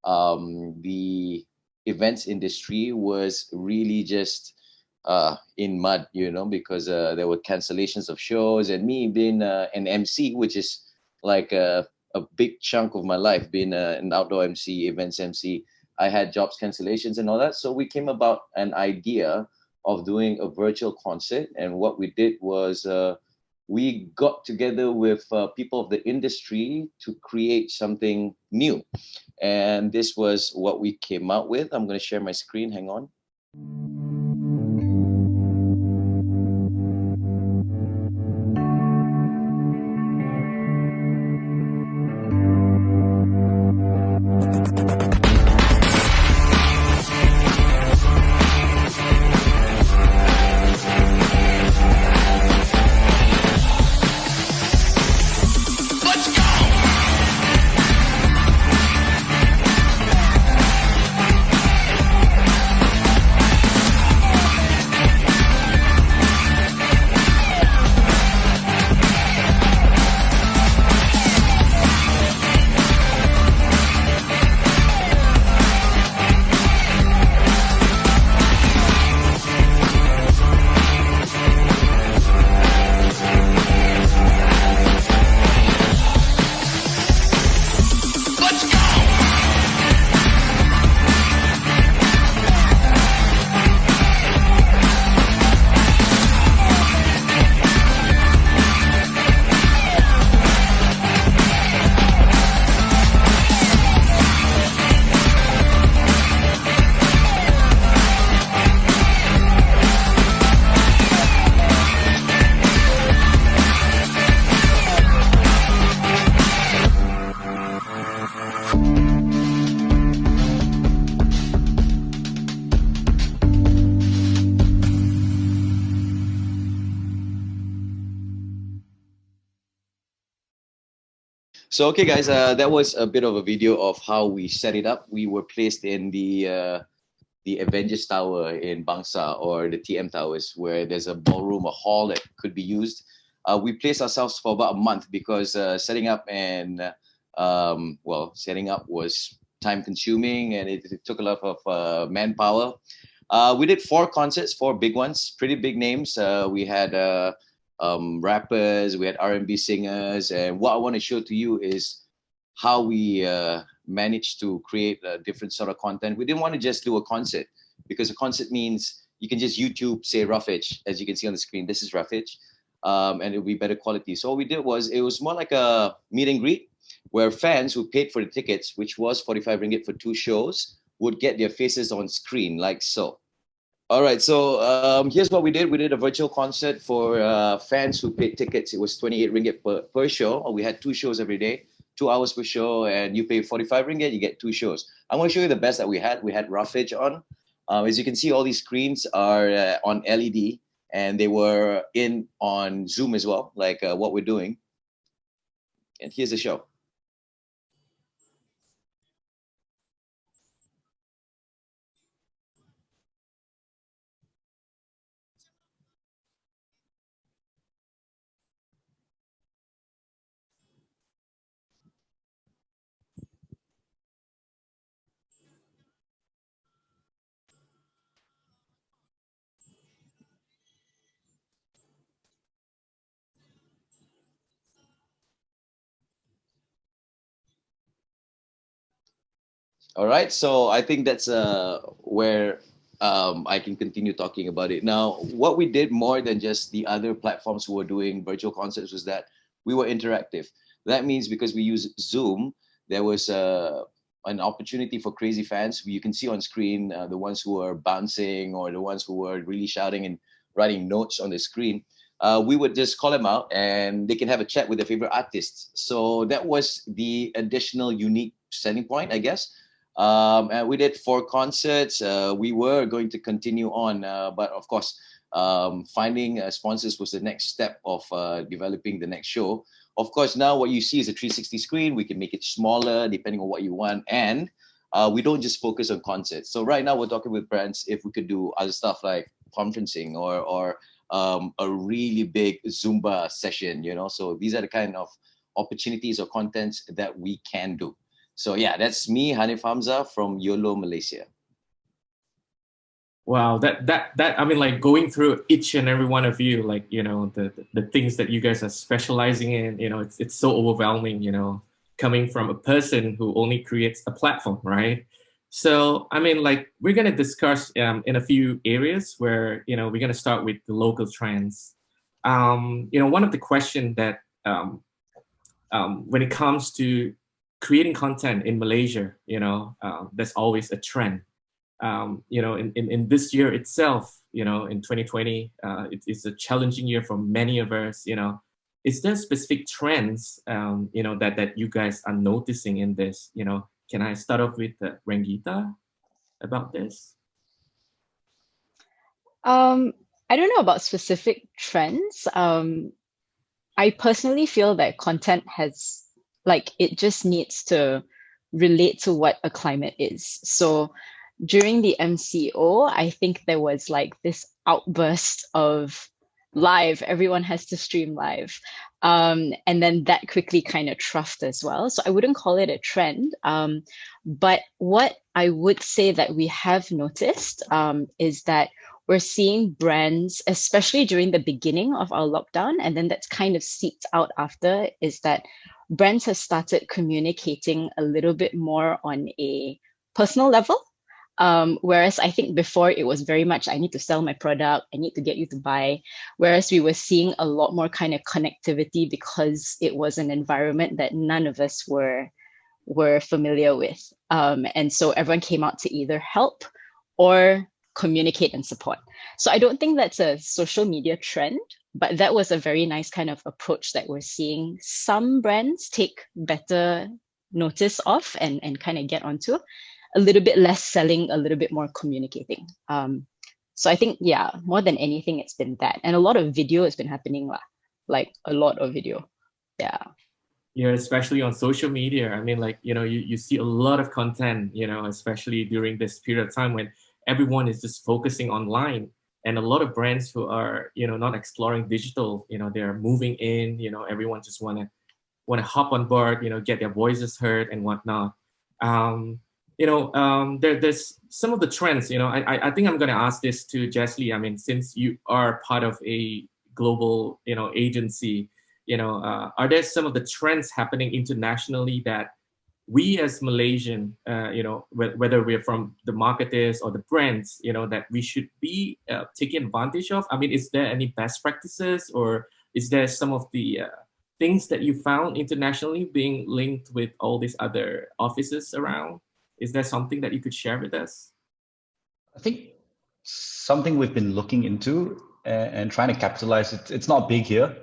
the events industry was really just in mud, because there were cancellations of shows, and me being an MC, which is like a big chunk of my life, being an outdoor MC, events MC, I had jobs cancellations and all that. So we came about an idea of doing a virtual concert. And what we did was we got together with people of the industry to create something new. And this was what we came out with. I'm going to share my screen. Hang on. So, okay, guys, that was a bit of a video of how we set it up. We were placed in the Avengers Tower in Bangsa, or the TM Towers, where there's a ballroom, a hall that could be used. We placed ourselves for about a month because setting up was time consuming, and it took a lot of manpower. We did 4 concerts, 4 big ones, pretty big names. We had rappers, we had R&B singers, and what I want to show to you is how we managed to create a different sort of content. We didn't want to just do a concert, because a concert means you can just YouTube, say, Roughage, as you can see on the screen. This is Roughage, and it'll be better quality. So what we did was, it was more like a meet and greet, where fans who paid for the tickets, which was 45 ringgit for 2 shows, would get their faces on screen, like so. All right, so here's what we did. We did a virtual concert for fans who paid tickets. It was 28 ringgit per show. We had 2 shows every day. 2 hours per show, and you pay 45 ringgit, you get 2 shows. I'm going to show you the best that we had. We had Roughage on. As you can see, all these screens are on LED, and they were in on Zoom as well, like what we're doing. And here's the show. All right, so I think that's where I can continue talking about it. Now, what we did more than just the other platforms who were doing virtual concerts was that we were interactive. That means because we use Zoom, there was an opportunity for crazy fans. You can see on screen the ones who were bouncing or the ones who were really shouting and writing notes on the screen. We would just call them out and they can have a chat with their favorite artists. So that was the additional unique selling point, I guess. And we did 4 concerts. We were going to continue on, but of course, finding sponsors was the next step of developing the next show. Of course, now what you see is a 360 screen. We can make it smaller depending on what you want. And we don't just focus on concerts. So right now we're talking with brands if we could do other stuff like conferencing or a really big Zumba session, you know. So these are the kind of opportunities or contents that we can do. So yeah, that's me, Haniff Hamzah from YOLO, Malaysia. Wow, that I mean, like going through each and every one of you, like, you know, the things that you guys are specializing in, you know, it's so overwhelming, you know, coming from a person who only creates a platform, right? So I mean, like, we're gonna discuss in a few areas where, you know, we're gonna start with the local trends. You know, one of the questions that when it comes to creating content in Malaysia, you know, there's always a trend. You know, in this year itself, you know, in 2020, it's a challenging year for many of us, you know. Is there specific trends, you know, that you guys are noticing in this? You know, can I start off with Rangita about this? I don't know about specific trends. I personally feel that content has, like, it just needs to relate to what a climate is. So during the MCO, I think there was like this outburst of live, everyone has to stream live. And then that quickly kind of troughed as well. So I wouldn't call it a trend. But what I would say that we have noticed is that we're seeing brands, especially during the beginning of our lockdown, and then that's kind of seeped out after, is that brands have started communicating a little bit more on a personal level. Whereas I think before it was very much, I need to sell my product, I need to get you to buy. Whereas we were seeing a lot more kind of connectivity because it was an environment that none of us were familiar with. And so everyone came out to either help or communicate and support. So I don't think that's a social media trend, but that was a very nice kind of approach that we're seeing some brands take better notice of and kind of get onto. A little bit less selling, a little bit more communicating. So I think, yeah, more than anything, it's been that. And a lot of video has been happening, like a lot of video. Yeah. Yeah, especially on social media. I mean, like, you know, you see a lot of content, you know, especially during this period of time when everyone is just focusing online. And a lot of brands who are, you know, not exploring digital, you know, they're moving in, you know, everyone just want to hop on board, you know, get their voices heard and whatnot. You know, there's some of the trends, you know, I think I'm going to ask this to Jeslie. I mean, since you are part of a global, you know, agency, you know, are there some of the trends happening internationally that we as Malaysian, you know, whether we're from the marketers or the brands, you know, that we should be taking advantage of? I mean, is there any best practices, or is there some of the things that you found internationally being linked with all these other offices around? Is there something that you could share with us? I think something we've been looking into and trying to capitalize. It's not big here,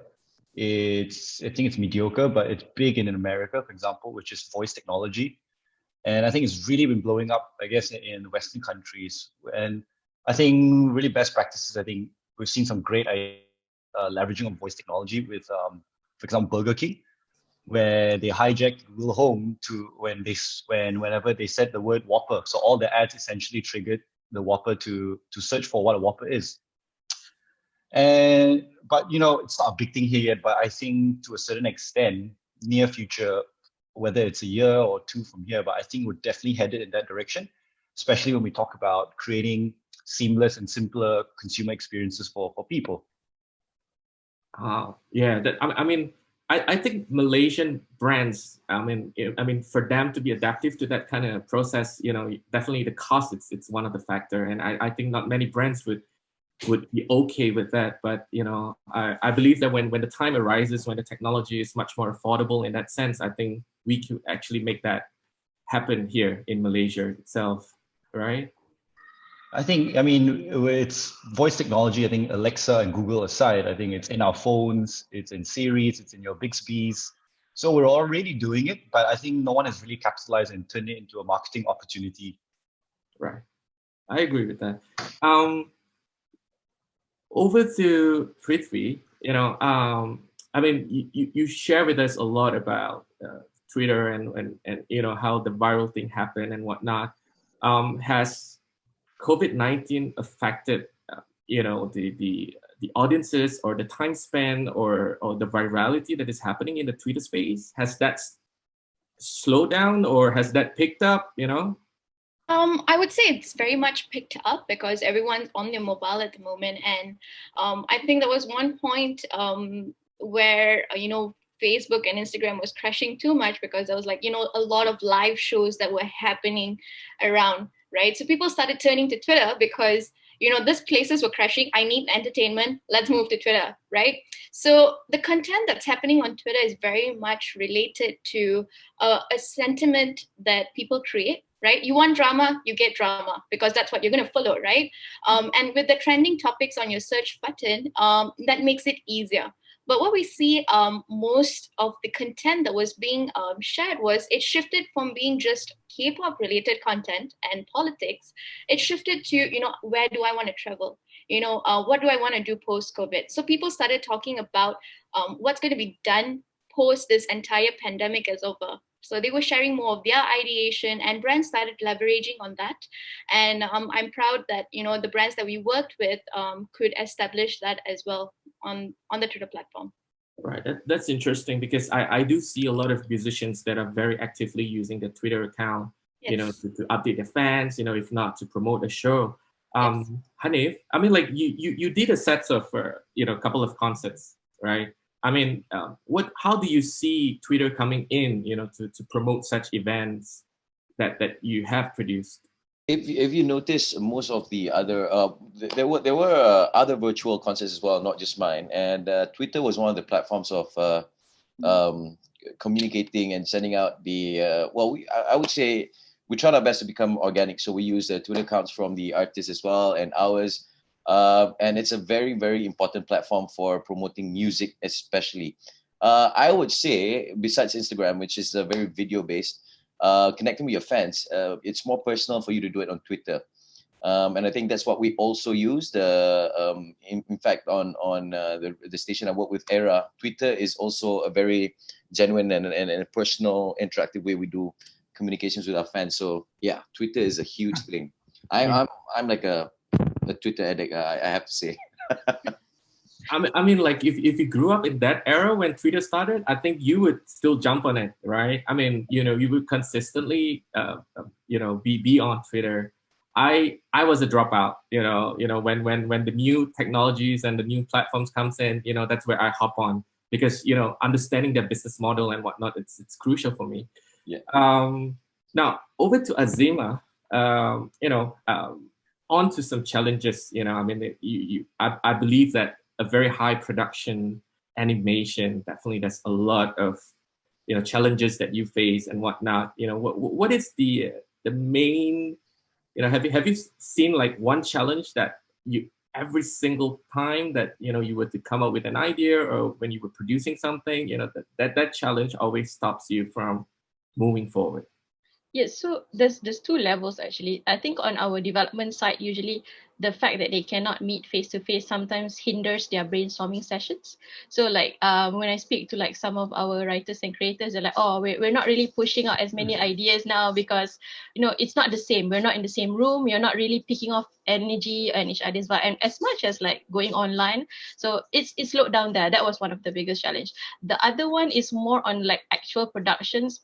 I think it's mediocre, but it's big in America, for example, which is voice technology. And I think it's really been blowing up, I guess, in Western countries. And I think really best practices, I think we've seen some great leveraging of voice technology with, for example, Burger King, where they hijacked Google Home to whenever they said the word Whopper. So all the ads essentially triggered the Whopper to search for what a Whopper is. But it's not a big thing here yet, but I think to a certain extent, near future, whether it's a year or two from here, but I think we're definitely headed in that direction, especially when we talk about creating seamless and simpler consumer experiences for people. Yeah, I think Malaysian brands, for them to be adaptive to that kind of process, definitely the cost, it's one of the factor. And I think not many brands would be okay with that. But, I believe that when the time arises, when the technology is much more affordable in that sense, I think we can actually make that happen here in Malaysia itself, right? It's voice technology. I think Alexa and Google aside, I think it's in our phones, it's in Siris, it's in your Bixby's. So we're already doing it, but I think no one has really capitalized and turned it into a marketing opportunity. Right. I agree with that. Over to Prithvi, you share with us a lot about Twitter and how the viral thing happened and whatnot. Has COVID-19 affected the audiences or the time span or the virality that is happening in the Twitter space? Has that slowed down or has that picked up? I would say it's very much picked up because everyone's on their mobile at the moment. And I think there was one point where, Facebook and Instagram was crashing too much because there was a lot of live shows that were happening around, right? So people started turning to Twitter because, these places were crashing. I need entertainment. Let's move to Twitter, right? So the content that's happening on Twitter is very much related to a sentiment that people create. Right? You want drama, you get drama because that's what you're going to follow, right? And with the trending topics on your search button, that makes it easier. But what we see, most of the content that was being shared it shifted from being just K-pop related content and politics. It shifted to, where do I want to travel? What do I want to do post-COVID? So people started talking about what's going to be done post this entire pandemic is over. So they were sharing more of their ideation and brands started leveraging on that. And I'm proud that, the brands that we worked with could establish that as well on the Twitter platform. Right, that's interesting because I do see a lot of musicians that are very actively using the Twitter account, yes. To update their fans, if not to promote a show. Yes. Haniff, you did a set of, a couple of concerts, right? How do you see Twitter coming in, to promote such events that you have produced? If you notice, most of the other there were other virtual concerts as well, not just mine. And Twitter was one of the platforms of communicating and sending out the I would say we tried our best to become organic. So we use Twitter accounts from the artists as well and ours. And it's a very, very important platform for promoting music, especially. I would say, besides Instagram, which is very video based, connecting with your fans, it's more personal for you to do it on Twitter. And I think that's what we also used. In fact, on the station I work with, Era, Twitter is also a very genuine and a personal, interactive way we do communications with our fans. So yeah, Twitter is a huge thing. I'm like a Twitter addict, I have to say. If you grew up in that era when Twitter started, I think you would still jump on it, right? You would consistently, be on Twitter. I was a dropout, when the new technologies and the new platforms comes in, that's where I hop on because, understanding their business model and whatnot, it's crucial for me. Yeah. Now over to Aziemah, on to some challenges, I believe that a very high production animation, definitely there's a lot of, challenges that you face and whatnot. What is the main, have you seen like one challenge that every single time that you were to come up with an idea or when you were producing something, that challenge always stops you from moving forward? Yes, so there's two levels actually. I think on our development side, usually the fact that they cannot meet face to face sometimes hinders their brainstorming sessions. So like when I speak to like some of our writers and creators, they're like, oh, we're not really pushing out as many ideas now because it's not the same. We're not in the same room. You're not really picking off energy and each other's vibe, and as much as like going online. So it's slowed down there. That was one of the biggest challenge. The other one is more on like actual productions,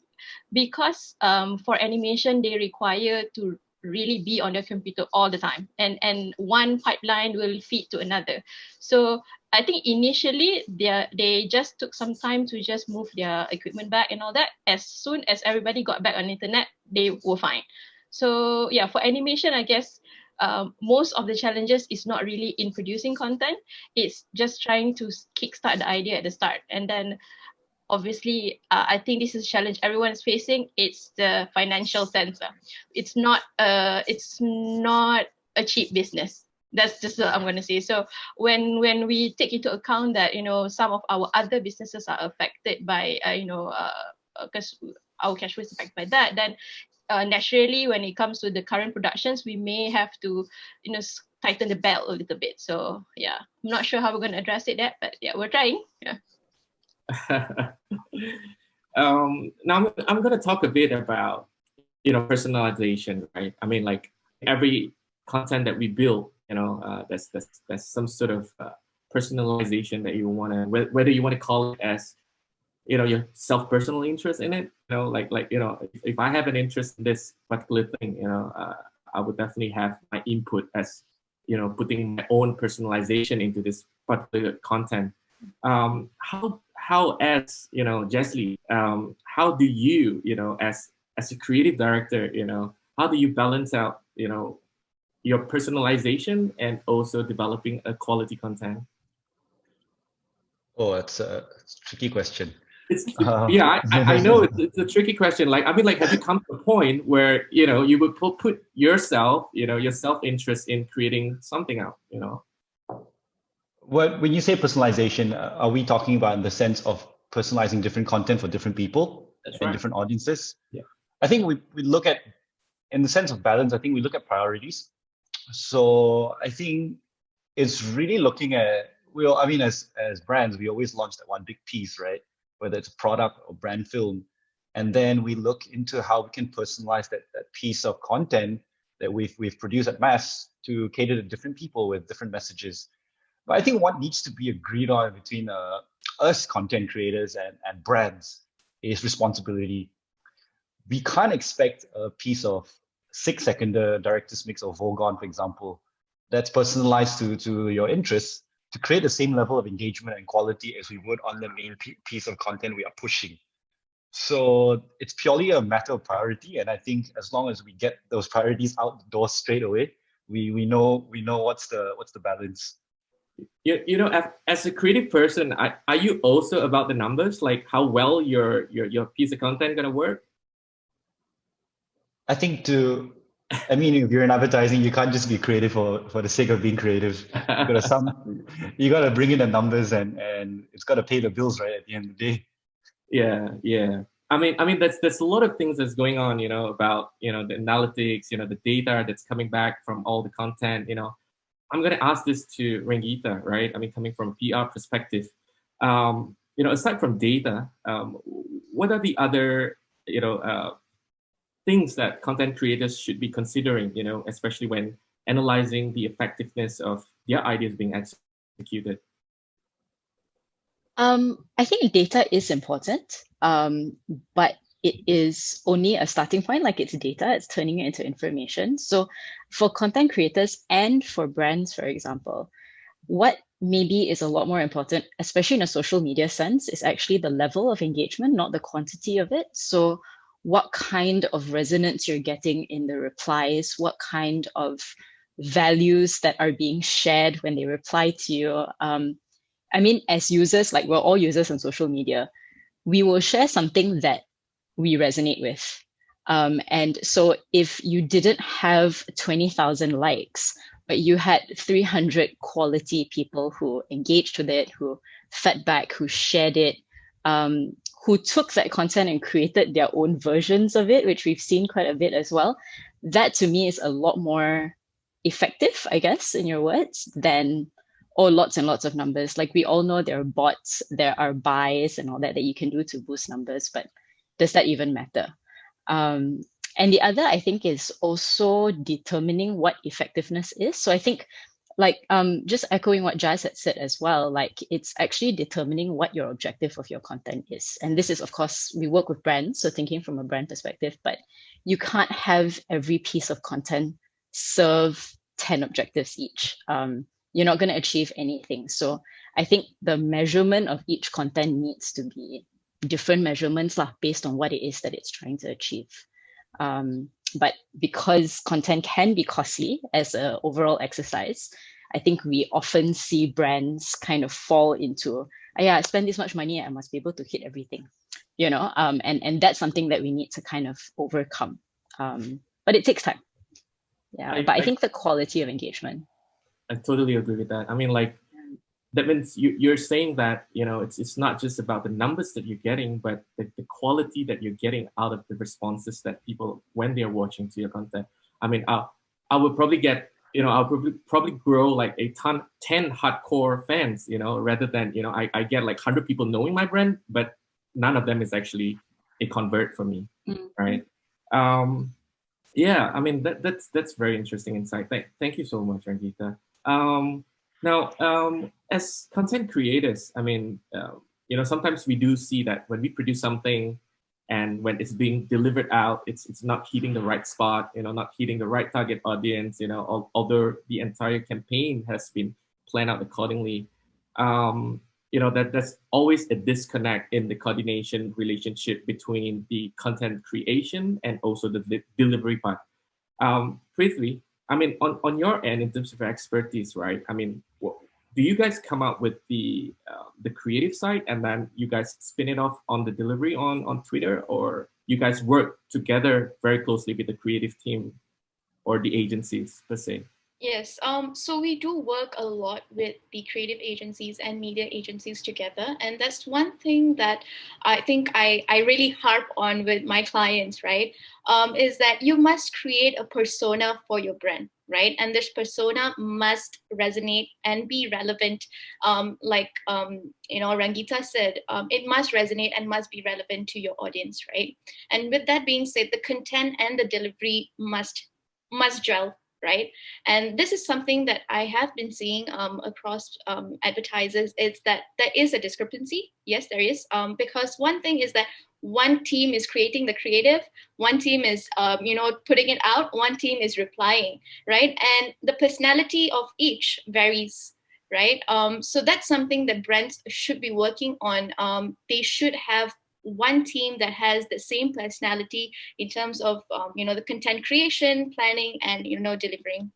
because for animation they require to really be on their computer all the time, and one pipeline will feed to another. So I think initially they just took some time to just move their equipment back and all that. As soon as everybody got back on the internet, they were fine. So yeah, for animation, I guess most of the challenges is not really in producing content. It's just trying to kickstart the idea at the start, and then obviously, I think this is a challenge everyone is facing. It's the financial sense. It's not a cheap business. That's just what I'm going to say. So when we take into account that some of our other businesses are affected by because our cash flow is affected by that, then naturally when it comes to the current productions, we may have to tighten the belt a little bit. So yeah, I'm not sure how we're going to address it, but yeah, we're trying. Yeah. Now I'm going to talk a bit about personalization, right? I mean, like every content that we build, there's some sort of personalization that you want to, whether you want to call it as your self-personal interest in it, if I have an interest in this particular thing, I would definitely have my input as putting my own personalization into this particular content. How as Jeslie, how do you as a creative director, how do you balance out your personalization and also developing a quality content? Oh, it's a tricky question. Yeah, I know it's a tricky question. Like, I mean, like, have you come to a point where you would put yourself, your self-interest in creating something out, When you say personalization, are we talking about in the sense of personalizing different content for different people and different audiences? Yeah. I think we look at, in the sense of balance, I think we look at priorities. So I think it's really looking at, as brands, we always launch that one big piece, right? Whether it's a product or brand film. And then we look into how we can personalize that piece of content that we've produced at mass to cater to different people with different messages. But I think what needs to be agreed on between us content creators and brands is responsibility. We can't expect a piece of 6-second director's mix of Vogon, for example, that's personalized to your interests to create the same level of engagement and quality as we would on the main piece of content we are pushing. So it's purely a matter of priority. And I think as long as we get those priorities out the door straight away, we know what's the balance. As a creative person, are you also about the numbers, like how well your piece of content gonna work? I think if you're in advertising, you can't just be creative for the sake of being creative. You gotta bring in the numbers and it's gotta pay the bills, right, at the end of the day. Yeah. I mean, there's a lot of things that's going on, about the analytics, the data that's coming back from all the content. I'm gonna ask this to Rengita, right? I mean, coming from a PR perspective, aside from data, what are the other things that content creators should be considering, especially when analyzing the effectiveness of their ideas being executed? I think data is important, but it is only a starting point. Like, it's data, it's turning it into information. So for content creators and for brands, for example, what maybe is a lot more important, especially in a social media sense, is actually the level of engagement, not the quantity of it. So what kind of resonance you're getting in the replies, what kind of values that are being shared when they reply to you. As users, like, we're all users on social media, we will share something that we resonate with. And so if you didn't have 20,000 likes, but you had 300 quality people who engaged with it, who fed back, who shared it, who took that content and created their own versions of it, which we've seen quite a bit as well. That to me is a lot more effective, I guess, in your words, than lots and lots of numbers. Like we all know there are bots, there are buys and all that you can do to boost numbers, but does that even matter? And the other, I think, is also determining what effectiveness is. So I think, like, just echoing what Jazz had said as well, like it's actually determining what your objective of your content is. And this is, of course, we work with brands, so thinking from a brand perspective, but you can't have every piece of content serve 10 objectives each. You're not going to achieve anything. So I think the measurement of each content needs to be different measurements based on what it is that it's trying to achieve. But because content can be costly as an overall exercise, I think we often see brands kind of fall into, I spend this much money, I must be able to hit everything, you know, and that's something that we need to kind of overcome. But it takes time. Yeah, but I think the quality of engagement. I totally agree with that. I mean, like, that means you're saying that, you know, it's not just about the numbers that you're getting, but the quality that you're getting out of the responses that people, when they're watching to your content. I mean, I would probably get, you know, I'll probably grow like 10 hardcore fans, you know, rather than, you know, I get like 100 people knowing my brand, but none of them is actually a convert for me, right? Yeah, I mean, that's very interesting insight. Thank you so much, Rangita. Now, as content creators, I mean, you know, sometimes we do see that when we produce something and when it's being delivered out, it's not hitting the right spot, you know, not hitting the right target audience, you know, although the entire campaign has been planned out accordingly. You know, there's always a disconnect in the coordination relationship between the content creation and also the delivery part. Briefly, I mean, on your end, in terms of expertise, right? I mean, do you guys come up with the creative side and then you guys spin it off on the delivery on Twitter, or you guys work together very closely with the creative team or the agencies per se? Yes, so we do work a lot with the creative agencies and media agencies together. And that's one thing that I think I really harp on with my clients, right? Is that you must create a persona for your brand, right? And this persona must resonate and be relevant. You know, Rangita said, it must resonate and must be relevant to your audience, right? And with that being said, the content and the delivery must gel, right? And this is something that I have been seeing across advertisers, is that there is a discrepancy. Yes, there is, because one thing is that one team is creating the creative, one team is you know, putting it out, one team is replying, right? And the personality of each varies, right? So that's something that brands should be working on. They should have one team that has the same personality in terms of you know, the content creation, planning, and, you know, delivering.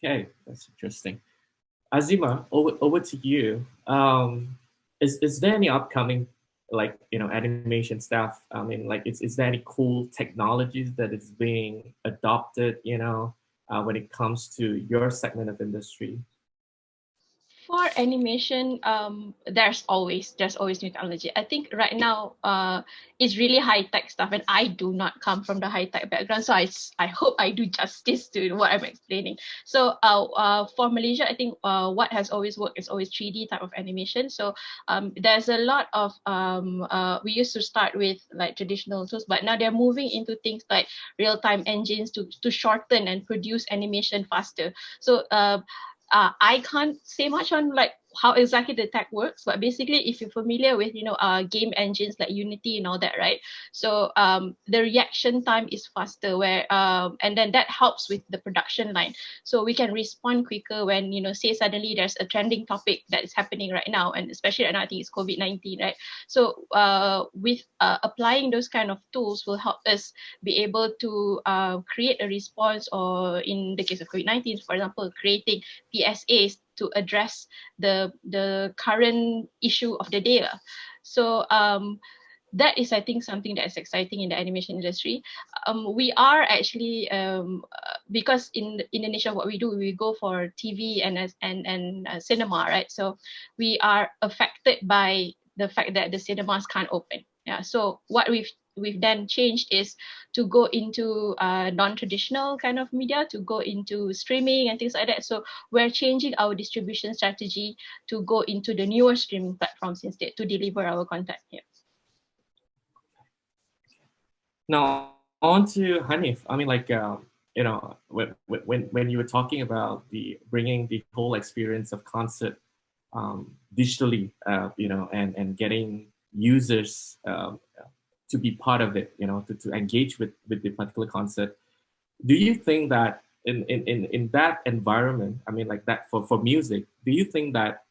Okay, that's interesting. Aziemah, over to you. Is there any upcoming, like, you know, animation stuff? I mean, like, is there any cool technologies that is being adopted, you know, when it comes to your segment of industry? For animation, there's always new technology. I think right now, it's really high tech stuff, and I do not come from the high tech background, so I hope I do justice to what I'm explaining. So, for Malaysia, I think what has always worked is always 3D type of animation. So, there's a lot of we used to start with like traditional tools, but now they're moving into things like real time engines to shorten and produce animation faster. So, I can't say much on like how exactly the tech works, but basically, if you're familiar with, you know, game engines like Unity and all that, right? So the reaction time is faster, where and then that helps with the production line. So we can respond quicker when, you know, say suddenly there's a trending topic that is happening right now, and especially right now, I think it's COVID-19, right? So with applying those kind of tools will help us be able to create a response, or in the case of COVID-19, for example, creating PSAs to address the current issue of the day. So that is, I think, something that is exciting in the animation industry. We are actually because in Indonesia, what we do, we go for TV and cinema, right? So we are affected by the fact that the cinemas can't open. Yeah. So what we've then changed is to go into non-traditional kind of media, to go into streaming and things like that. So we're changing our distribution strategy to go into the newer streaming platforms instead to deliver our content here. Now on to Haniff. I mean, like you know, when you were talking about bringing the whole experience of concert digitally, you know, and getting users to be part of it, you know, to engage with the particular concert. Do you think that in that environment, I mean, like that for music, do you think that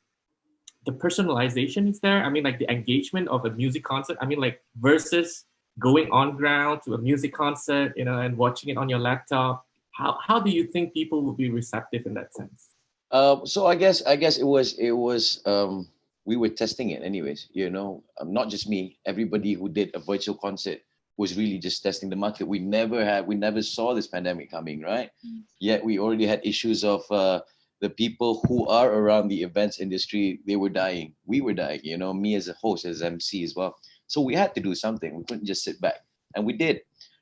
the personalization is there? I mean, like the engagement of a music concert, I mean, like versus going on ground to a music concert, you know, and watching it on your laptop. How do you think people will be receptive in that sense? So I guess it was we were testing it anyways, you know, not just me, everybody who did a virtual concert was really just testing the market. We never saw this pandemic coming, right? Yet we already had issues of the people who are around the events industry, they were dying. We were dying, you know, me as a host, as MC as well. So we had to do something. We couldn't just sit back, and we did.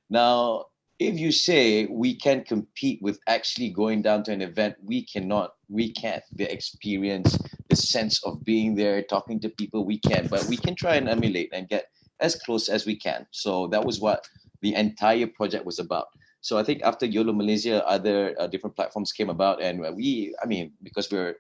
Now, if you say we can compete with actually going down to an event, we cannot. We can't. The experience, the sense of being there, talking to people, we can't. But we can try and emulate and get as close as we can. So that was what the entire project was about. So I think after YOLO Malaysia, other different platforms came about, and I mean, because we're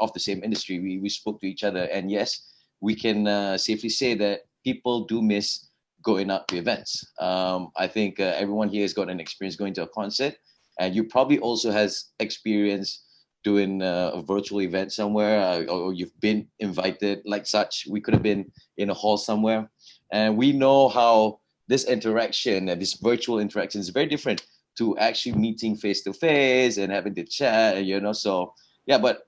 of the same industry, we spoke to each other, and yes, we can safely say that people do miss going out to events. I think everyone here has got an experience going to a concert, and you probably also has experience doing a virtual event somewhere, or you've been invited like such. We could have been in a hall somewhere, and we know how this interaction, this virtual interaction, is very different to actually meeting face to face and having to chat, you know. So yeah, but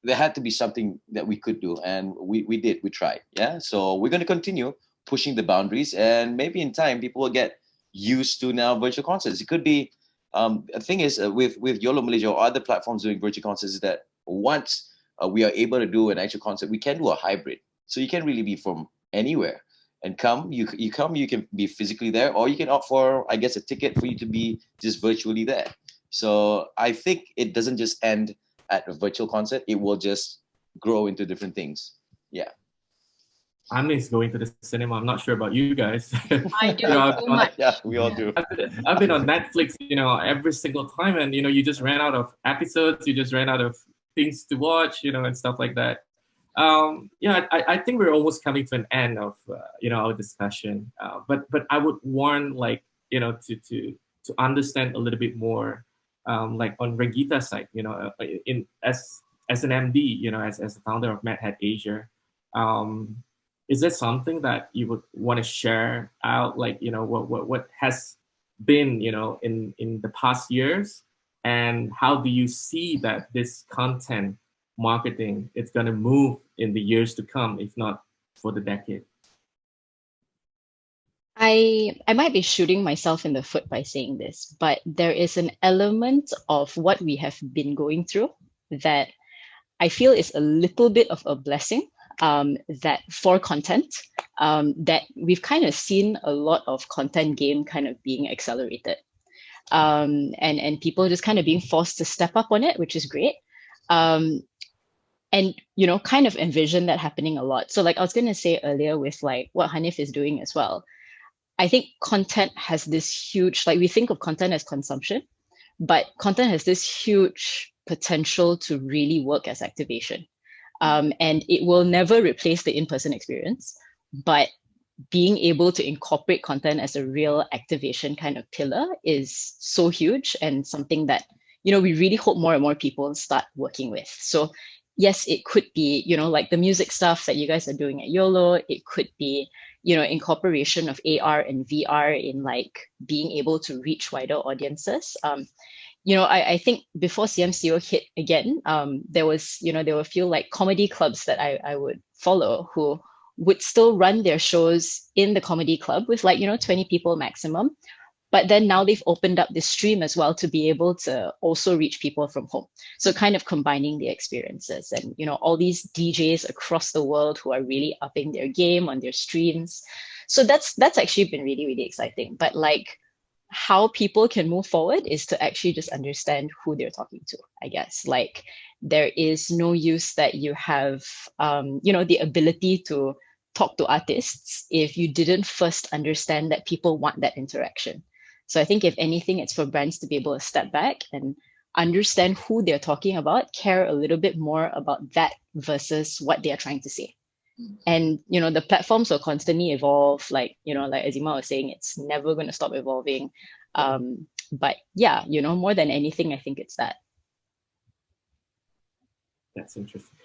there had to be something that we could do, and we did. We tried. Yeah, so we're going to continue pushing the boundaries, and maybe in time people will get used to now virtual concerts. It could be the thing is with YOLO Malaysia or other platforms doing virtual concerts, is that once we are able to do an actual concert, we can do a hybrid, so you can really be from anywhere and come. You can be physically there, or you can opt for, I guess, a ticket for you to be just virtually there. So I think it doesn't just end at a virtual concert, it will just grow into different things. Yeah. I miss going to the cinema. I'm not sure about you guys. I do so much. Yeah, we all do. I've been on Netflix, you know, every single time, and you know, you just ran out of episodes, you just ran out of things to watch, you know, and stuff like that. Yeah, I think we're almost coming to an end of you know, our discussion. But I would warn, like, you know, to understand a little bit more, like on Regita's side, you know, as an MD, you know, as the founder of Mad Hat Asia. Is there something that you would want to share out, like, you know, what has been, you know, in the past years, and how do you see that this content marketing is going to move in the years to come, if not for the decade? I might be shooting myself in the foot by saying this, but there is an element of what we have been going through that I feel is a little bit of a blessing, that for content, that we've kind of seen a lot of content game kind of being accelerated, and people just kind of being forced to step up on it, which is great. And, you know, kind of envision that happening a lot. So like I was going to say earlier with like what Haniff is doing as well, I think content has this huge, like we think of content as consumption, but content has this huge potential to really work as activation. And it will never replace the in-person experience, but being able to incorporate content as a real activation kind of pillar is so huge, and something that, you know, we really hope more and more people start working with. So yes, it could be, you know, like the music stuff that you guys are doing at YOLO. It could be, you know, incorporation of AR and VR in like being able to reach wider audiences. You know, I think before CMCO hit again, there was, you know, there were a few like comedy clubs that I would follow who would still run their shows in the comedy club with 20 people maximum. But then now they've opened up this stream as well to be able to also reach people from home. So kind of combining the experiences and, all these DJs across the world who are really upping their game on their streams. So that's actually been really, really exciting. But how people can move forward is to actually just understand who they're talking to, I guess. There is no use that you have, the ability to talk to artists if you didn't first understand that people want that interaction. So I think if anything, it's for brands to be able to step back and understand who they're talking about, care a little bit more about that versus what they are trying to say. And, the platforms will constantly evolve. Like Aziemah was saying, it's never going to stop evolving. But yeah, more than anything, I think it's that. That's interesting.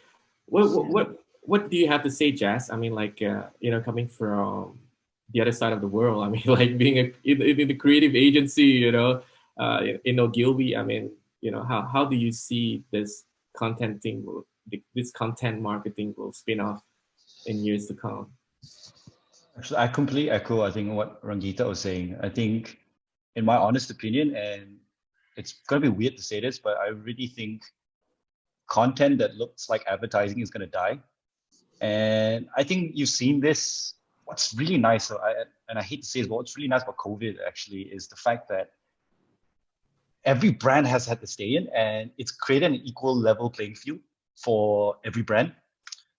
What do you have to say, Jazz? I mean, coming from the other side of the world, I mean, being in the creative agency, in Ogilvy, I mean, how do you see this content thing, this content marketing will spin off in years to come? Actually, I completely echo, I think, what Rangita was saying. I think, in my honest opinion, and it's going to be weird to say this, but I really think content that looks like advertising is going to die. And I think you've seen this. What's really nice, and I hate to say it, but what's really nice about COVID actually is the fact that every brand has had to stay in, and it's created an equal level playing field for every brand.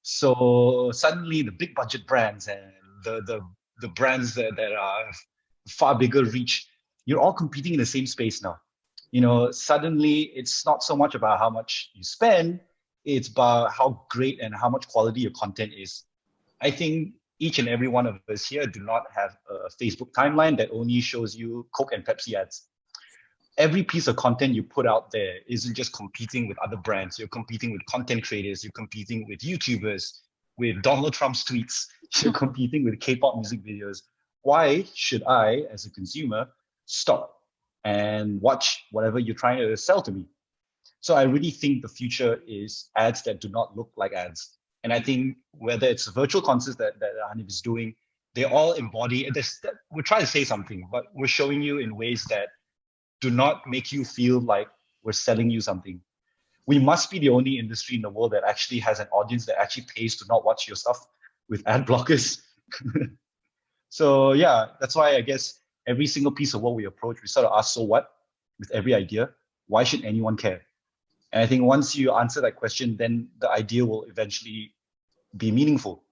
So suddenly the big budget brands and the brands that are far bigger reach, you're all competing in the same space now. Suddenly it's not so much about how much you spend, it's about how great and how much quality your content is. I think each and every one of us here do not have a Facebook timeline that only shows you Coke and Pepsi ads. Every piece of content you put out there isn't just competing with other brands. You're competing with content creators. You're competing with YouTubers, with Donald Trump's tweets. You're competing with K-pop music videos. Why should I, as a consumer, stop and watch whatever you're trying to sell to me? So I really think the future is ads that do not look like ads. And I think whether it's virtual concerts that Haniff is doing, they all embody, we're trying to say something, but we're showing you in ways that do not make you feel like we're selling you something. We must be the only industry in the world that actually has an audience that actually pays to not watch your stuff with ad blockers. So yeah, that's why I guess every single piece of what we approach, we sort of ask, so what? With every idea, why should anyone care? And I think once you answer that question, then the idea will eventually be meaningful.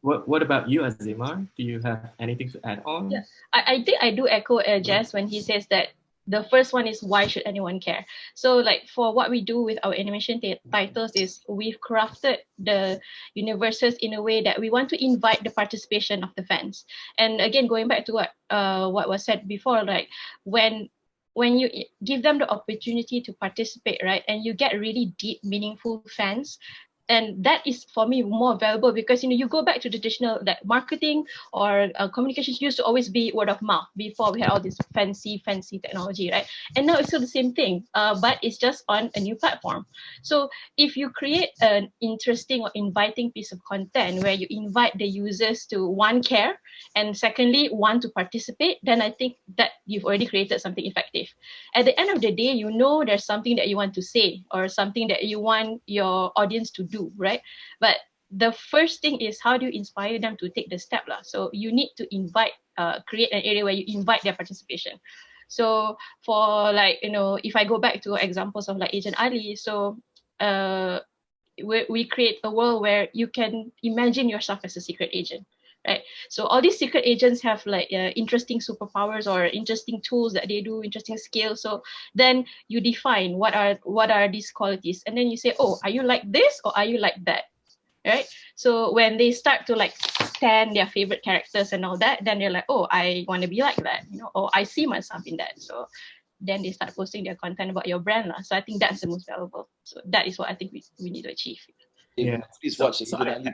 What about you, Aziemah? Do you have anything to add on? Yeah, I think I do echo Jess when he says that the first one is why should anyone care? So for what we do with our animation titles is we've crafted the universes in a way that we want to invite the participation of the fans. And again, going back to what was said before, when you give them the opportunity to participate, right, and you get really deep, meaningful fans, and that is for me more valuable because you go back to traditional marketing or communications used to always be word of mouth before we had all this fancy technology, right? And now it's still the same thing, but it's just on a new platform. So if you create an interesting or inviting piece of content where you invite the users to one, care, and secondly want to participate, then I think that you've already created something effective. At the end of the day, there's something that you want to say or something that you want your audience to do, right? But the first thing is, how do you inspire them to take the step? So you need to create an area where you invite their participation. So for if I go back to examples of Agent Ali, so we create a world where you can imagine yourself as a secret agent. Right. So all these secret agents have interesting superpowers or interesting tools that they do, interesting skills. So then you define what are these qualities, and then you say, oh, are you like this or are you like that? Right. So when they start to stand their favorite characters and all that, then they're like, oh, I want to be like that, or I see myself in that. So then they start posting their content about your brand. So I think that's the most valuable. So that is what I think we need to achieve. Yeah. Please watch it.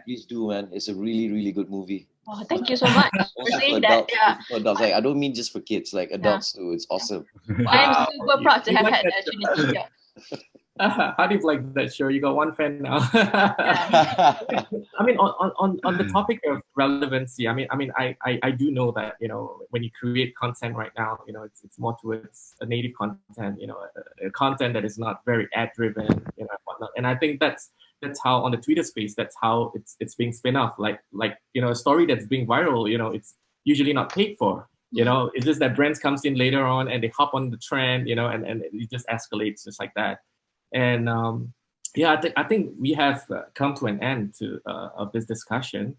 Please do, man. It's a really, really good movie. Oh, thank you so much for saying that. Yeah. Adults. I don't mean just for kids, adults too. It's awesome. I'm super proud to have had the opportunity. Yeah. Haniff like that show. You got one fan now. I mean, on the topic of relevancy, I do know that, you know, when you create content right now, you know, it's more towards a native content, you know, a content that is not very ad driven, you know, and whatnot. And I think that's how on the Twitter space, that's how it's being spin off. Like you know, a story that's being viral, you know, it's usually not paid for. You know, it's just that brands comes in later on and they hop on the trend, you know, and it just escalates just like that. And yeah, I think we have come to an end of this discussion.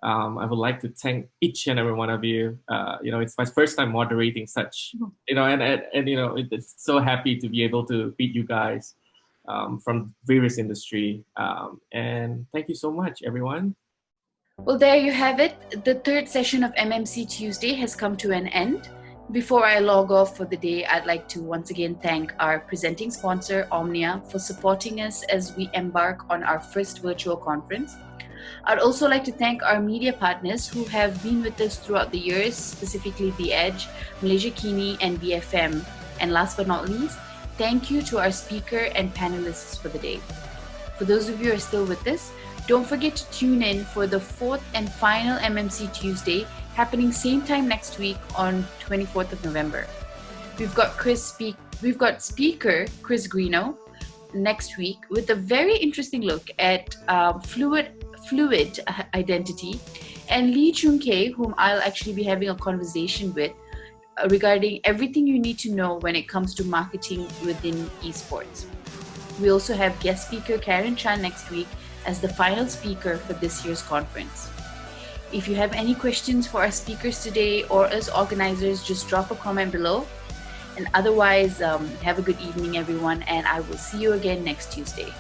I would like to thank each and every one of you. You know, it's my first time moderating such, you know, and you know, it's so happy to be able to meet you guys from various industry. And thank you so much, everyone. Well, there you have it. The third session of MMC Tuesday has come to an end. Before I log off for the day, I'd like to once again thank our presenting sponsor, Omnia, for supporting us as we embark on our first virtual conference. I'd also like to thank our media partners who have been with us throughout the years, specifically The Edge, Malaysia Kini, and BFM. And last but not least, thank you to our speaker and panelists for the day. For those of you who are still with us, don't forget to tune in for the fourth and final MMC Tuesday, happening same time next week on 24th of November. We've got speaker Chris Greeno next week with a very interesting look at fluid identity, and Lee Chung Kei, whom I'll actually be having a conversation with regarding everything you need to know when it comes to marketing within esports. We also have guest speaker Karen Chan next week as the final speaker for this year's conference. If you have any questions for our speakers today or us organizers, just drop a comment below. And otherwise, have a good evening, everyone, and I will see you again next Tuesday.